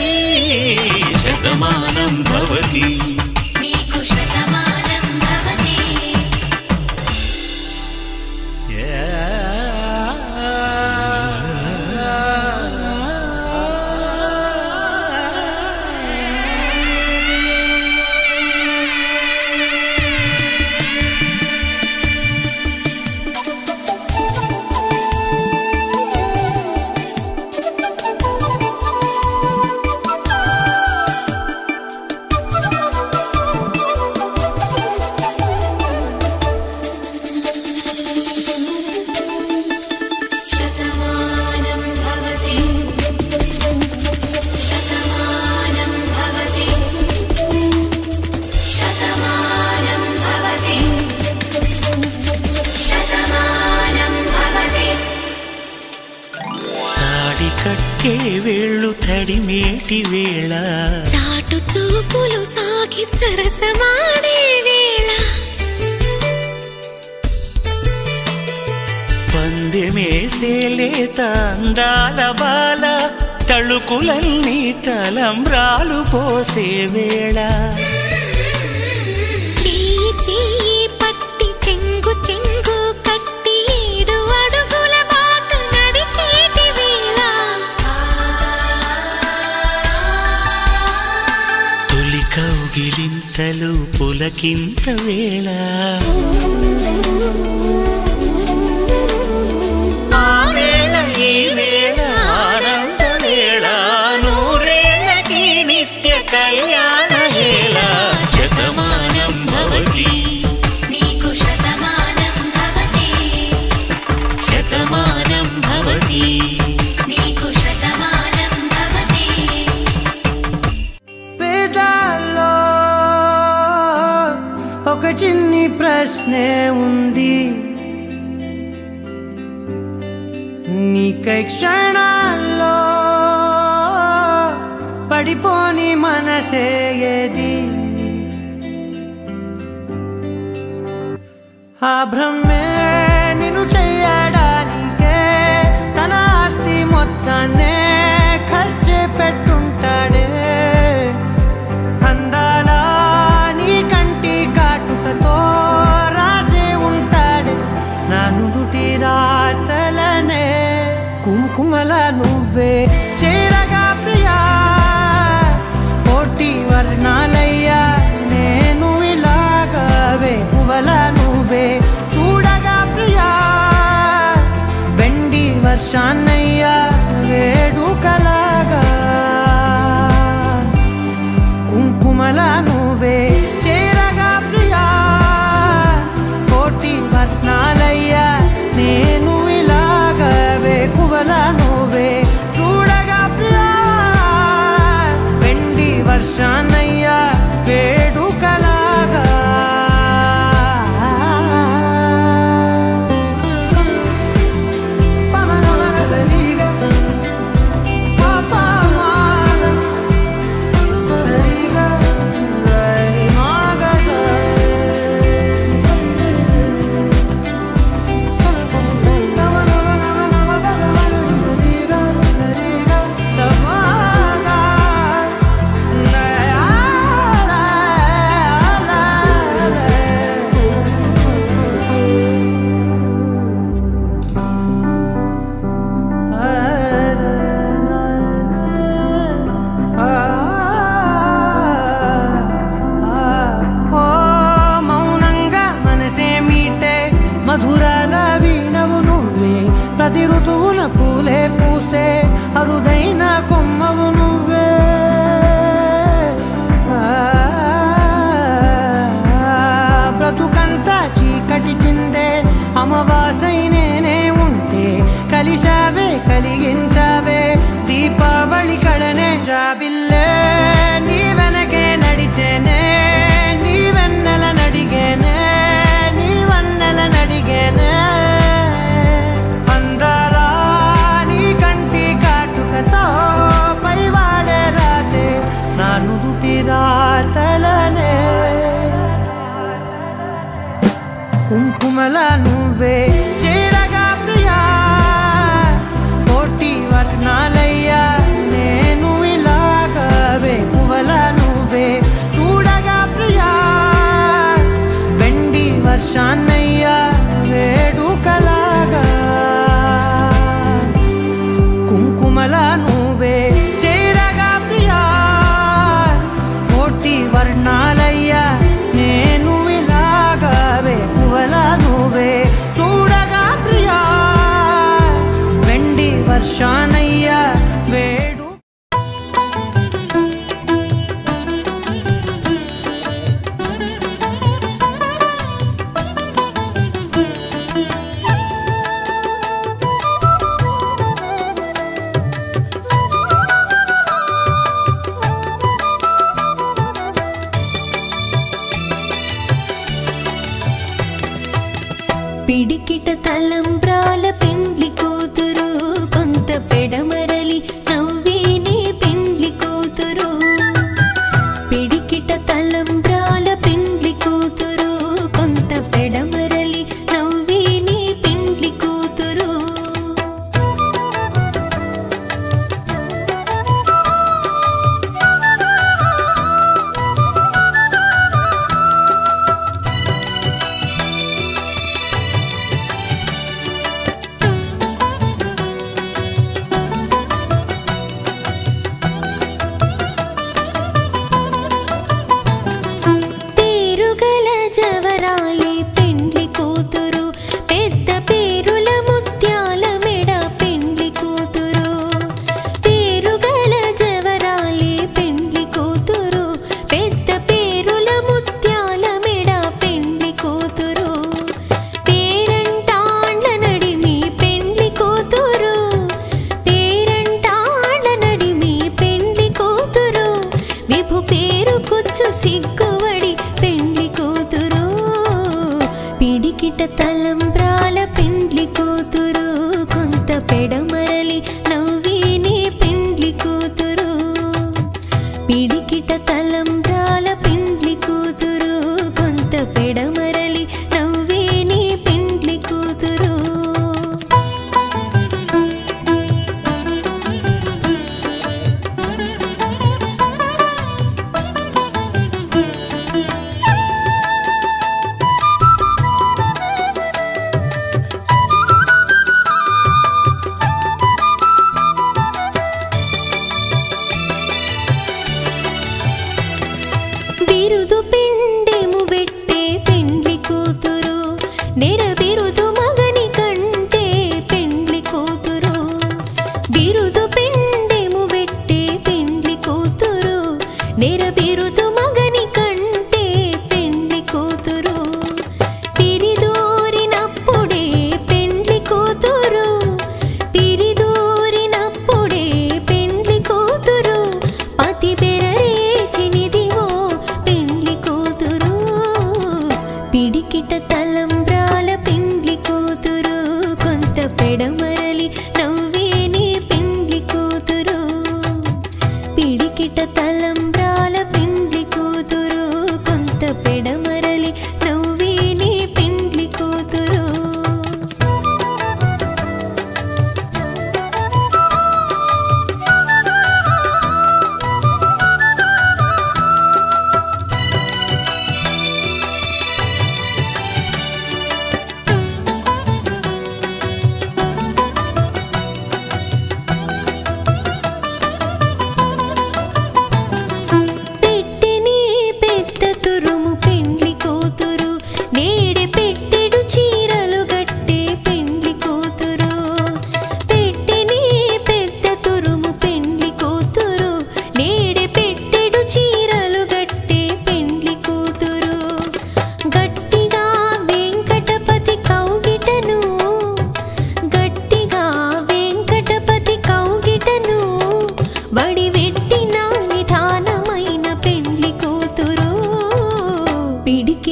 శతమానం భవతి నీకు శతమానం భవతి తాకే వేళ్ళు తడిమేటి వేళ చాటు చూపులు సాగి సరసమాడే వేళ పందెమేసేలేత అందాల బాల తళుకులన్నీ తలంబ్రాలు పోసే వేళ చెయ్యి చెయ్యి పట్టి చెంగు చెంగు కట్టి 7 అడుగుల బాట నడిచేటి వేళ తొలి కౌగిలింతలు పులకింత వేళ ఆ వేళ ఈ వేళ ఆనంద వేళ నూరేళ్ళకి నిత్య కళ్యాణ వేళ శతమానం భవతి నీకు శతమానం భవతి శతమానం భవతి నీకు శతమానం భవతి వేదాల్లో ఒక చిన్ని ప్రశ్నే ఉంది నీకై క్షణాల్లో పడిపోని మనసే ఏది ఆ బ్రహ్మే నిన్ను చెయ్యడానికే తన ఆస్తి మొత్తాన్నే ఖర్చు పెట్టుంటాడే అందాల నీ కంటి కాటుకతో రాసే ఉంటాడే నా నుదుటి రాతలనే కుంకుమల నువ్వే చేరగా ప్రియా కోటి వర్ణాలయ్యా నేను ఇలాగవే పువ్వల నువ్వే చూడగా ప్రియా వెండి వర్షాన్నయ్యా వేడుకలాగా కుంకుమల నువ్వే చేరగా ప్రియా కోటి వర్ణాలయ్యా నేను ఇలాగవే పువ్వల నువ్వే చూడగా ప్రియా వెండి వర్షాన్నయ్యా వేడుకలాగా మధురాల వీణవు నువ్వే ప్రతి ఋతువున పూలే పూసే అరుదైన కొమ్మవు నువ్వే బ్రతుకంతా చీకటి చిందే అమావాసై నేనే ఉంటే కలిశావే కలిగించావే దీపావళి కళనే జాబిల్లే నీ వెనకే నడిచేనే నీ వెన్నెల నడిగేనే నీ వన్నెల నడిగేనే అందరా నీ కంటి కాటుకతో పైవాడే రాసే నా నుదుటి రాతలనే కుంకుమల నువ్వే చేరగా ప్రియా కోటి వర్ణాలయ్యా నేను ఇలాగవే పువ్వల నువ్వే చూడగా ప్రియా వెండి వర్షాన్నయ్యా వేడుకలాగా కుంకుమల నువ్వే చేరగా ప్రియా కోటి వర్ణాలయ్యా నేను ఇలాగవే పువ్వల నువ్వే చూడగా ప్రియా వెండి వర్షాన్నయ్యా వేడు పిడికిట తలంబ్రాల పెండ్లి కూతురు కొంత పెడమరలి నా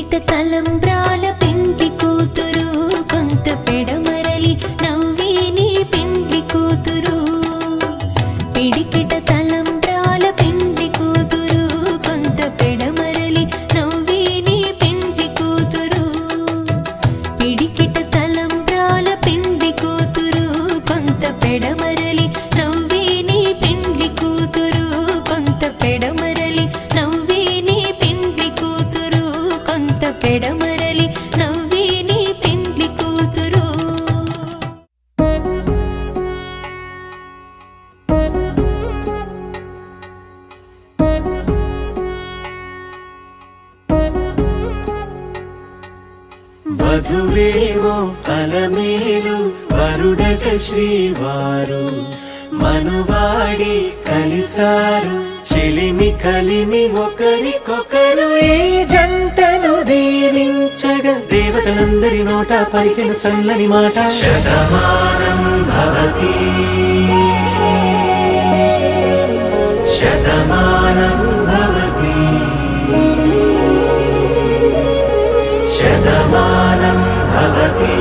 పిడికిట తలంబ్రాల పెండ్లి కూతురు కొంత పెడమరలి నవ్వి నీ పెండ్లి కూతురు పిడికిట తలంబ్రాల పెండ్లి కూతురు కొంత పెడమరలి నవ్వి నీ పెండ్లి కూతురు పిడికిట తలంబ్రాల పెండ్లి కూతురు కొంత పెడమరలి నవ్వి నీ పెండ్లి కూతురు కొంత పెడమరలి నవ్వి నీ పెండ్లి కూతురు కొంత పెడమరలి నవ్వి నీ పెండ్లి కూతురు వధువేవో అలమేలు వరుడట శ్రీవారు మనువాడి కలిసారు చెలిమి కలిమి ఒకరికొకరు ఈ జంటను దీవించగా దేవతలందరి నోట పలికిన చల్లని మాట శతమానం భవతి శతమానం భవతి శతమానం భవతి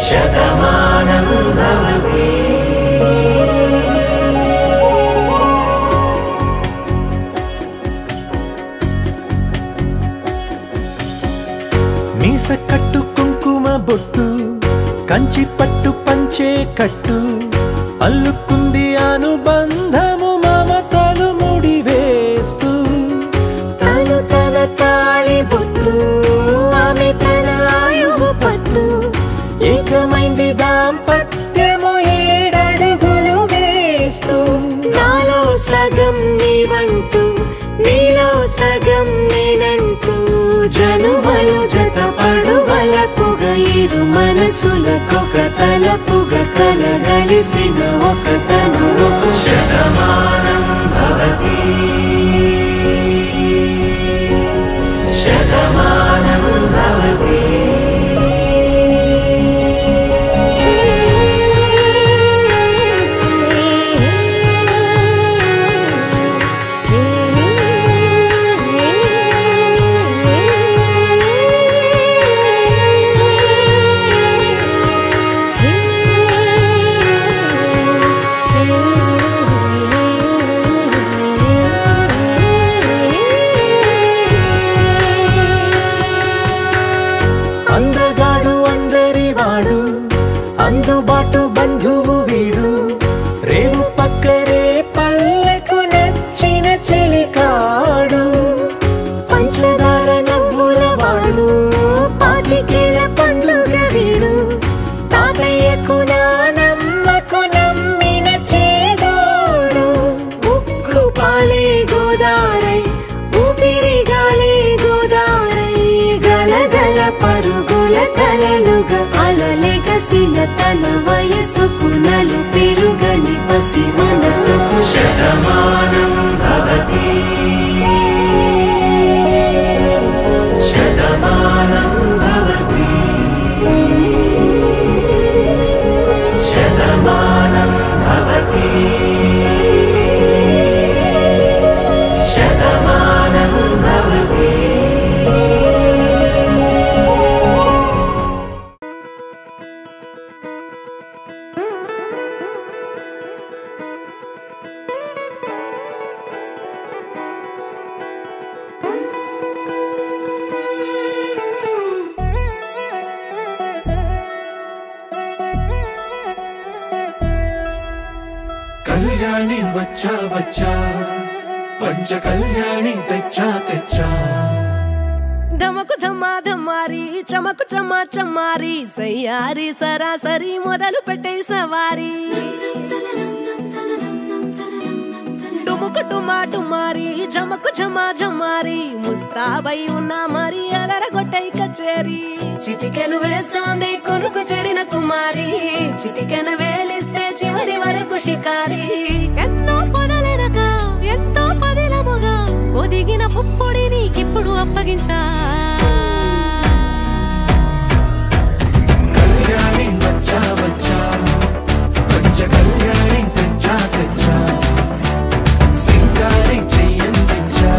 శతమానం భవతి మీస కట్టు కుంకుమ బొట్టు కంచి పట్టు పంచే కట్టు అల్లుకుంది అనుబంధము మమతలు ముడి వేస్తూ తను తన తాళి బొట్టు ఆమె తన ఆయువు పట్టు ఏకమైంది దాంపత్యము 7 అడుగులు వేస్తూ నాలో సగం నీవంటూ నీలో సగం నేనంటూ జనుమలు జతపడువలపుగ ఇరు మనసులకొక తలపుగ కలగలిసిన ఒక తనువు శతమానం భవతి శతమానం భవతి అందగాడు అందరివాడు అందుబాటు బంధువు వీడు రేవు పక్కరే పల్లెకు నచ్చిన చెలికాడు పంచదార నవ్వుల వాడు పాతికేల పండుగ వీడు తాతయ్యకు నానమ్మకు నమ్మిన చేదోడు ఉక్కు పాలే గోదారై ఊపిరి గాలే గోదారై గలగల పరుగుల కలలుగా అలలెగసిన తన వయసుకు నలు పెరుగని పసి మనసుకు శతమానం భవతి శతమానం భవతి శతమానం భవతి శతమానం భవతి కళ్యాణి వచ్చా వచ్చా పంచ కళ్యాణి తెచ్చా తెచ్చా ధమకు ధమ్మా ధమ్మారి చమకు చమ్మా చమ్మారి సయ్యారి సరాసరి మొదలు పెట్టే సవారి డుముకు డుమా డుమారి జమకు జమా జమ్మారి ముస్తాబై ఉన్నా మరి అలరగొట్టై కచేరి చిటికెను వేస్తోంది కొనుకు చెడిన కుమారి చిటికెను వేలిస్తే చివరి వరకు షికారి ఎన్నో పొదలెనక ఎంతో పదిలముగా ఒదిగిన పుప్పొడి నీకిప్పుడు అప్పగించా కళ్యాణి వచ్చా వచ్చా పంచ కళ్యాణి తెచ్చా తెచ్చా సింగారి చెయ్యందించా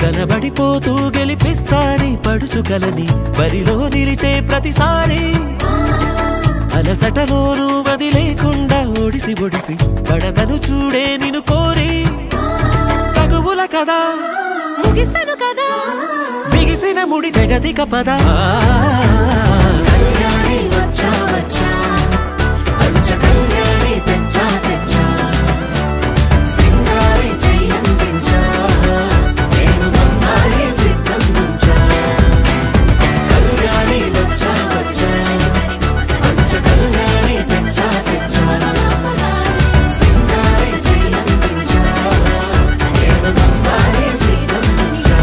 కనబడిపోతూ గెలిపిస్తాని పడుచుకలని బరిలో నిలిచే ప్రతిసారి అలసటలోనూ వదిలేకుండా ఒడిసి ఒడిసి పడతను చూడే నిన్ను కోరి తగువుల కదా ముగిసను కదా బిగిసిన ముడి తెగదిక పద కళ్యాణి వచ్చా వచ్చా పంచ కళ్యాణి తెచ్చా తెచ్చా సింగారి చెయ్యందించా నేను బంగారి సిద్ధం నుంచా కళ్యాణి వచ్చా వచ్చా పంచ కళ్యాణి తెచ్చా తెచ్చా సింగారి చెయ్యందించా నేను బంగారి సిద్ధం నుంచా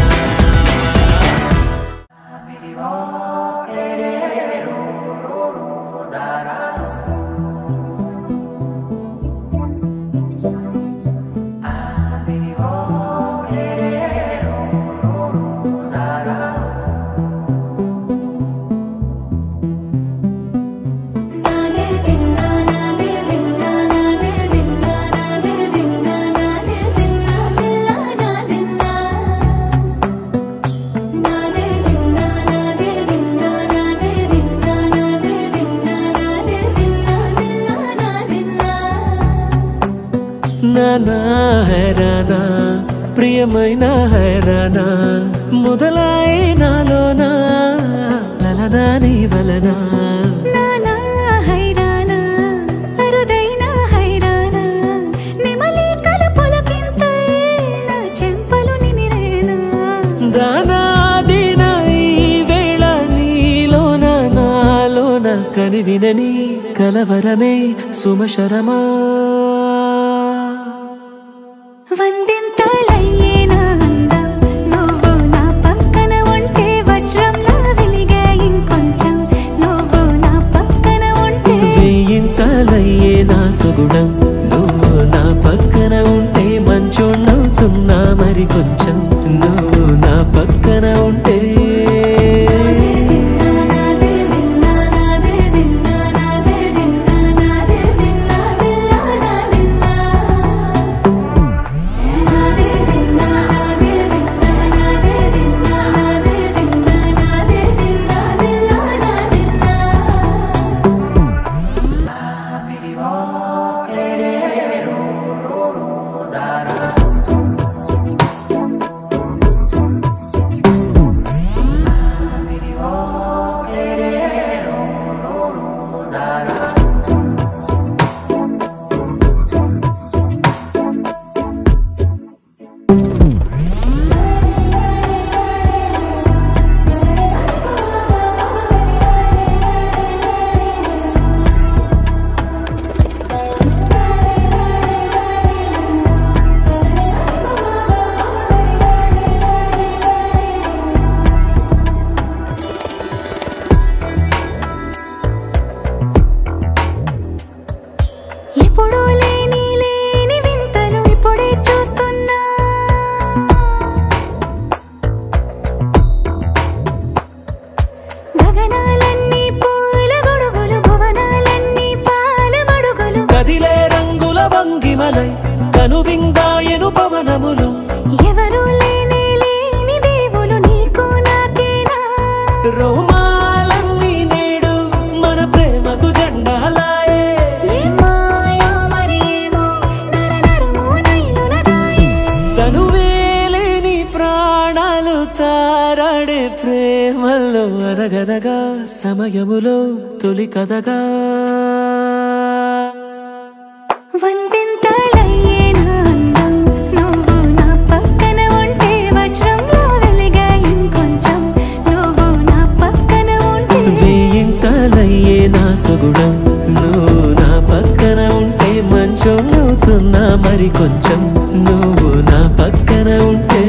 నానా హైరానా ప్రియమైన హైరానా మొదలాయి నాలోనా లలనా నీ వలనా నానా హైరానా అరుదైన హైరానా నెమలి కలుపులకింతై నా చెంపలు నిమిరేనా దానా దీనా ఈ వేళ నీలోన నాలోన కనివినని కలవరమే సుమశరమా వందింతలయ్యేనా అందం నువ్వు నా పక్కన ఉంటే వజ్రంలా వెలిగే ఇంకొంచెం నువ్వు నా పక్కన ఉంటే వేయింతలయ్యే నా సుగుణం నువ్వు నా పక్కన ఉంటే మంచోణ్ణవుతున్నా మరి కొంచెం నువ్వు నా పక్కన ఉంటే ఎప్పుడూ లేని వింతలు ఇప్పుడే చూస్తున్నా గగనాలన్నీ పూల గొడుగులు భువనాలన్నీ పాల మడుగులు కదిలే రంగుల భంగిమలై కనువిందాయను పవనములు ఎవరు లేని దేవులు నీకు నాకేనా రోమాలన్నీ నేడు మన ప్రేమకు జెండాలాయే ఏ మాయో మరేమో నరనరమో నైలునదాయే తనువేలేని ప్రాణాలు తారాడే ప్రేమల్లో అరగదగా సమయములో తొలి కదగా వందింతలయ్యేనా అందం నువ్వు నా పక్కన ఉంటే వజ్రంలా వెలిగే ఇంకొంచెం నువ్వు నా పక్కన ఉంటే వేయింతలయ్యే నా సుగుణం నువ్వు నా పక్కన ఉంటే మంచోణ్ణవుతున్నా మరి కొంచెం నువ్వు నా పక్కన ఉంటే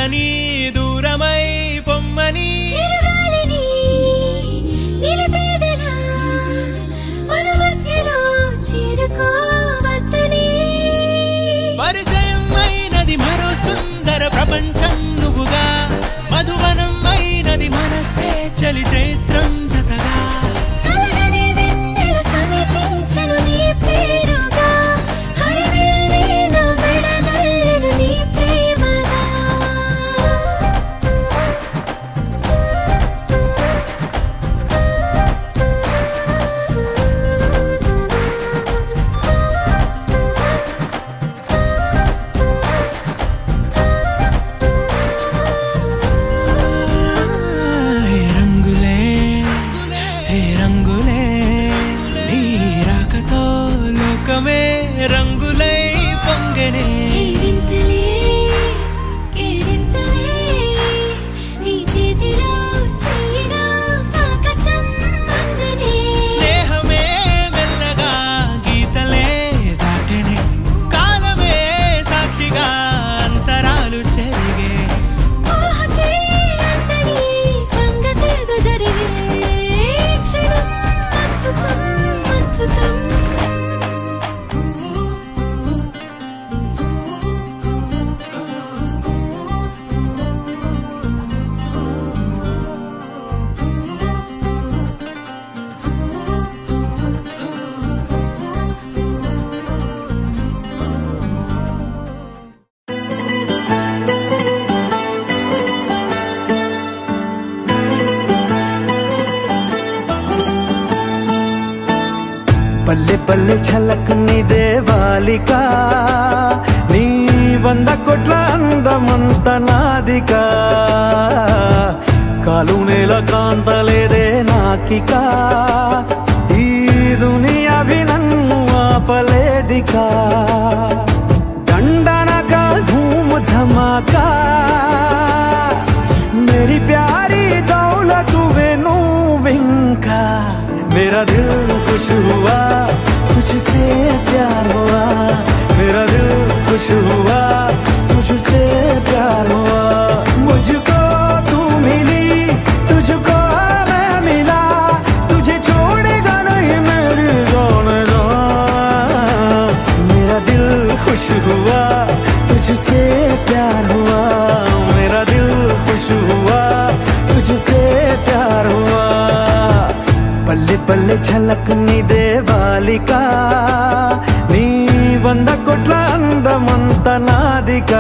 చేరని దూరమై పొమ్మని పరిచయం అయినది మరో సుందర ప్రపంచం నువ్వుగా మధువనం అయినది మనసే చలి చైత్రం జతగా రంగులై పొంగనే స్నేహమే మెల్లగా గీతలే దాటనే కాలమే సాక్షిగా అంతరాలు చెరిగే పల్లె పల్లె ఛలక్ని దేవాలిక నీ 100 కోట్ల అందమంత నాదిక కాలు నేల కాంతలేదే నాకిక ఈ దునియావి నన్ను ఆపలేదిక దండనగా ధూమ్ ధమాకా मेरी प्यारी दौलत वे नूविंका मेरा दिल खुश हुआ तुझसे प्यार हुआ मेरा दिल खुश हुआ तुझसे प्यार हुआ मुझको तू मिली तुझको मैं मिला तुझे छोड़ेगा नहीं मेरी जान जा मेरा दिल खुश हुआ तुझसे प्यार हुआ मेरा दिल खुश हुआ तुझसे प्यार हुआ पल्ले पल्ले झलकनी देवालिका नी 100 కోట్ల అందమంత నాదిక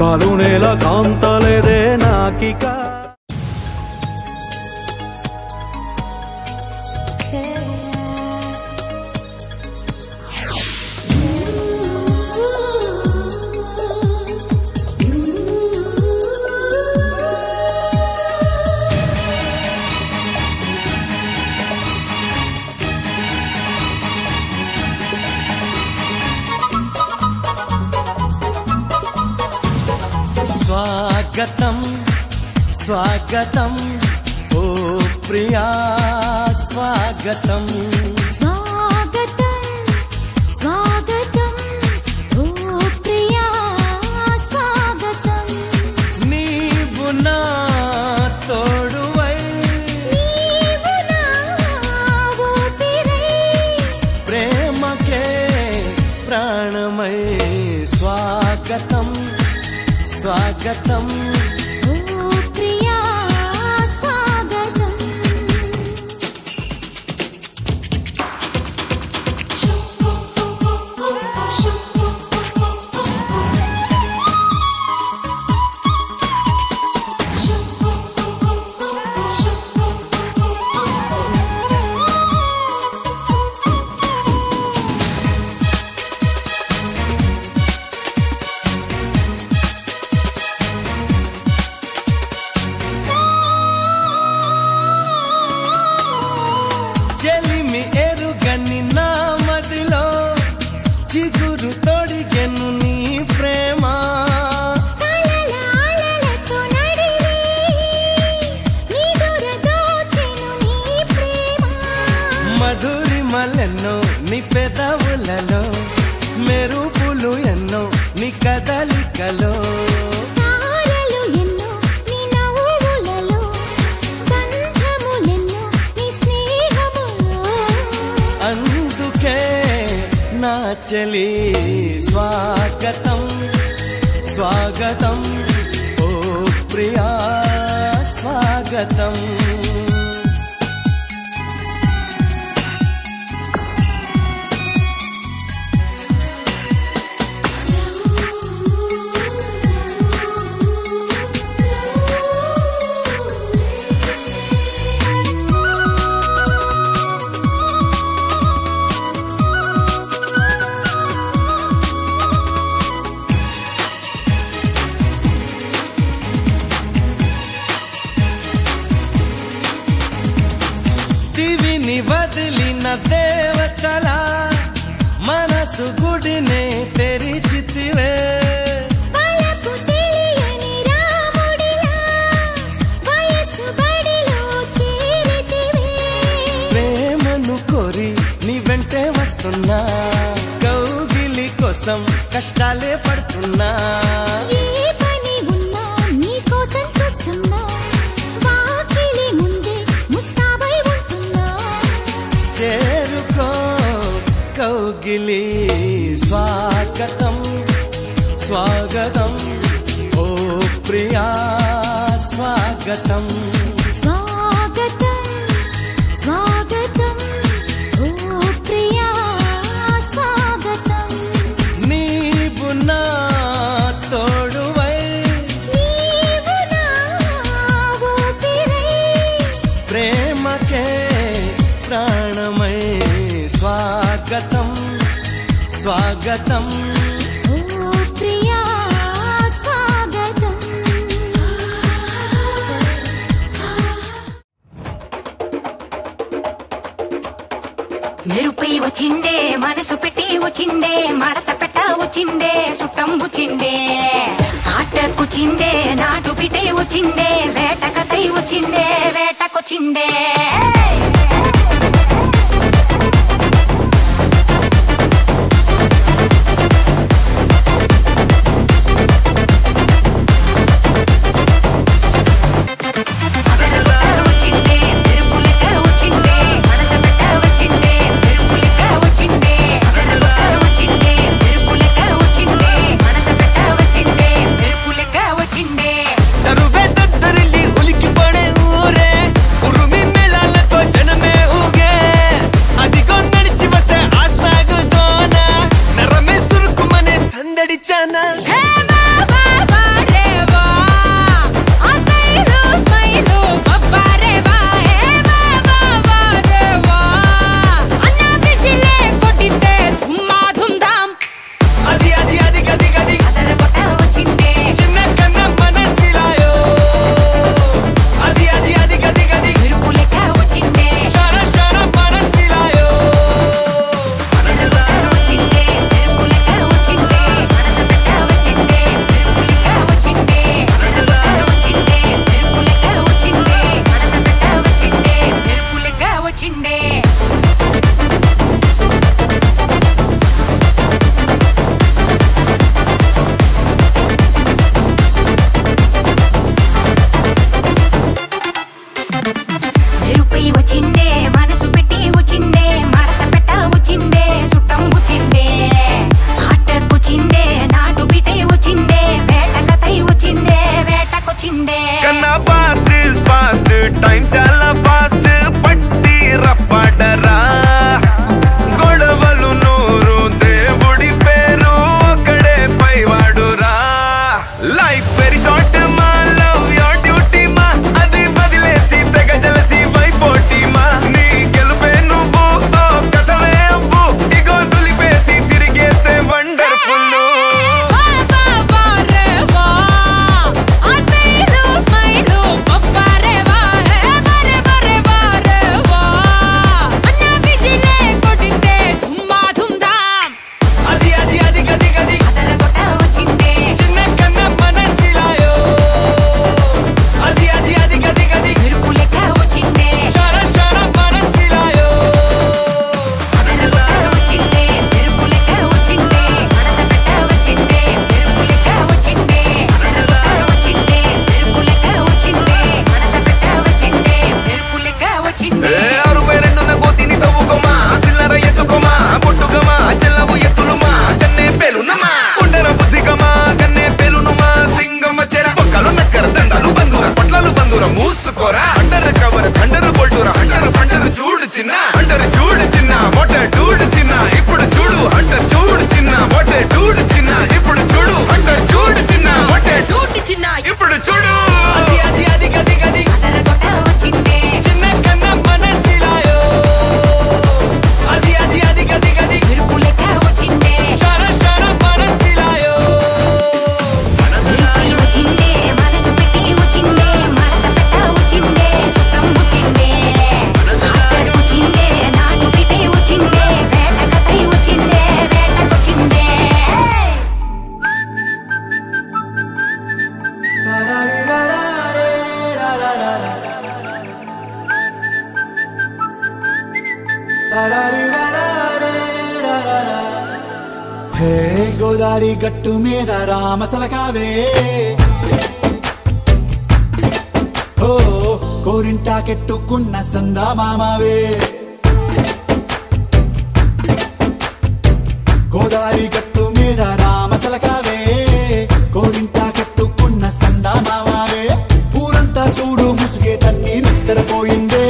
కాలు నేల కాంతలేదే నాకిక स्वागतम स्वागतम ओ प्रिया स्वागतम स्वागतम स्वागतम ओ प्रिया स्वागतम నీవు నా తోడువై నీవు నా ఊపిరై ప్రేమకే ప్రాణమై స్వాగతం स्वागतम ओ प्रिया स्वागतम చెలిమి ఎరుగని నా మదిలో చిగురు తొడిగెను నీ ప్రేమ కలలాలలతో నడివి నిదుర దోచెను నీ ప్రేమ మధురి మలెన్నో నీ పెదవులలో మెరుపులు ఎన్నో నీ కదలికలో స్వాగతం ఓ ప్రియా స్వాగతం వదిలిన దేవతల మనసు గుడినే తెరిచితివే వలకు తెలియని రాముడిలా వయసు బడిలో చేరితివే ప్రేమను కోరి నీ వెంటే వస్తున్నా కౌగిలి కోసం కష్టాలే పడుతున్నా ఏ పని ఉన్నా నీ కోసం చూస్తున్నా వాకిలి ముందే ముస్తాబై ఉంటున్నా చేరుకో కౌగిలి స్వాగతం స్వాగతం ఓ ప్రియా స్వాగతం స్వాగతం స్వాగతం ఓ ప్రియా స్వాగతం నీవు నా తోడువై నీవు నా ఊపిరై ప్రేమకే ప్రాణమై స్వాగతం స్వాగతం ఓ ప్రియా స్వాగతం మెరుపై వచ్చిండే మనసు పెట్టి వచ్చిండే మడత పెట్ట వచ్చిండే సుట్టం వచ్చిండే ఆటకుచిండే నాటు పిటే వచ్చిండే వేటకతై వచ్చిండే వేటకొచ్చిండే ఉలికి పడే ఊరే ఉరుమి మేళాల గోదారి గట్టు మీద రామసలకావే ఓ కోరింటాకెట్టుకున్న సందా మామావే గోదారి గట్టు మీద రామసలకావే కోరింటాకెట్టుకున్న సందా మామావే ఊరంతా చూడు ముసుగే తన్ని నిద్రపోయిందే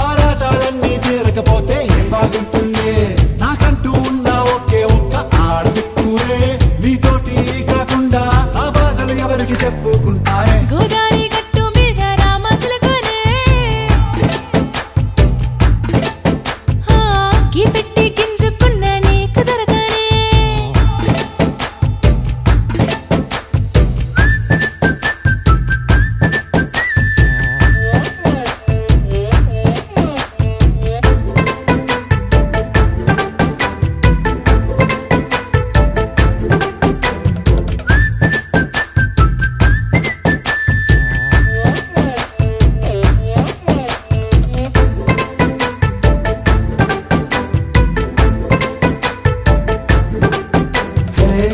ఆరాటాలన్నీ తీరకపోతే ఏం బాగుంటుంది నాకంటూ ఉన్న ఒకే ఒక్క ఆడదిక్కురే నీతోటి కాకుండా నా బాధలు ఎవరికి చెప్పుకుంటారే గోదారి గట్టు మీద రామసలకానే గీ పెట్టి గింజుకున్న నీకు దొరకనే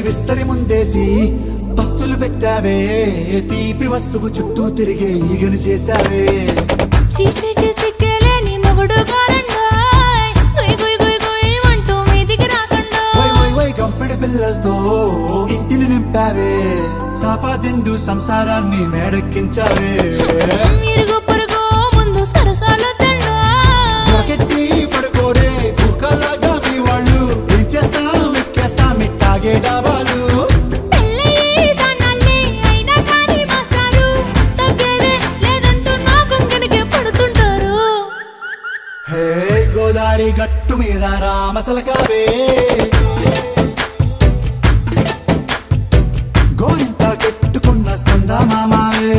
విస్తరి ముందేసి పస్తులు పెట్టావే తీపి వస్తువు చుట్టూ తిరిగే ఈగను చేశావే చీచీ చేసి కేలేని మొగుడు కారండాయ్ గుయ్ గుయ్ గుయ్ గుయ్ అంటూ మీదికి రాకండా వై గంపెడి పిల్లలతో ఇంటిని నింపావే సాపాదిండు సంసారాన్ని మేడెక్కించావే ఇరుగు పొరుగు ముందు సరసాలు తండా రాకెట్టి పడుకోరే భూకలాగా మీ వాళ్ళు ఏం చేస్తాం ఎక్కేస్తాం ఇట్టాగే డాబాలు పెళ్ళయి సన్నాళ్ళే అయినా కానీ మాస్తారు తగ్గేదే లేదంటూ నా కొంగనికే పడుతుంటారు హే గోదారి గట్టు మీద రామసలకావే గోరింట కెట్టుకున్న సందా మామావే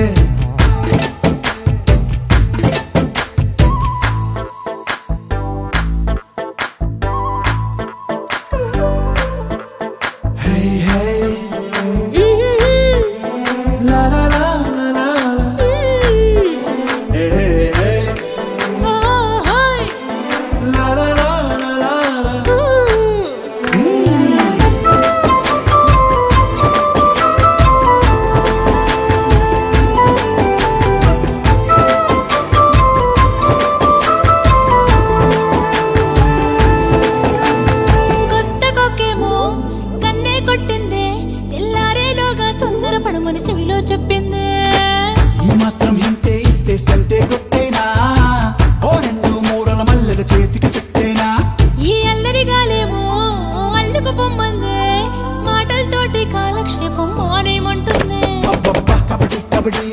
హే హే లా లా లా లా లా లా. హే హే ఓహోయ్ లా లా లా లా లా లా. కొత్త కొక్కేమో కన్నే కొట్టిందే తెల్లారేలోగా తొందర పడమని చెవిలో చెప్పిందే ఈ మాత్రం ఇంటే ఇస్తే సంటే కొట్టేనా ఓ రెండు మూరల మల్లెల చేతికి చుట్టేనా ఈ అల్లరి గాలేమో అల్లుకు పొమ్మందే మాటలతోటి కాలక్షేపం మానేమంటుందే అబ్బబ్బా కబడ్డీ కబడ్డీ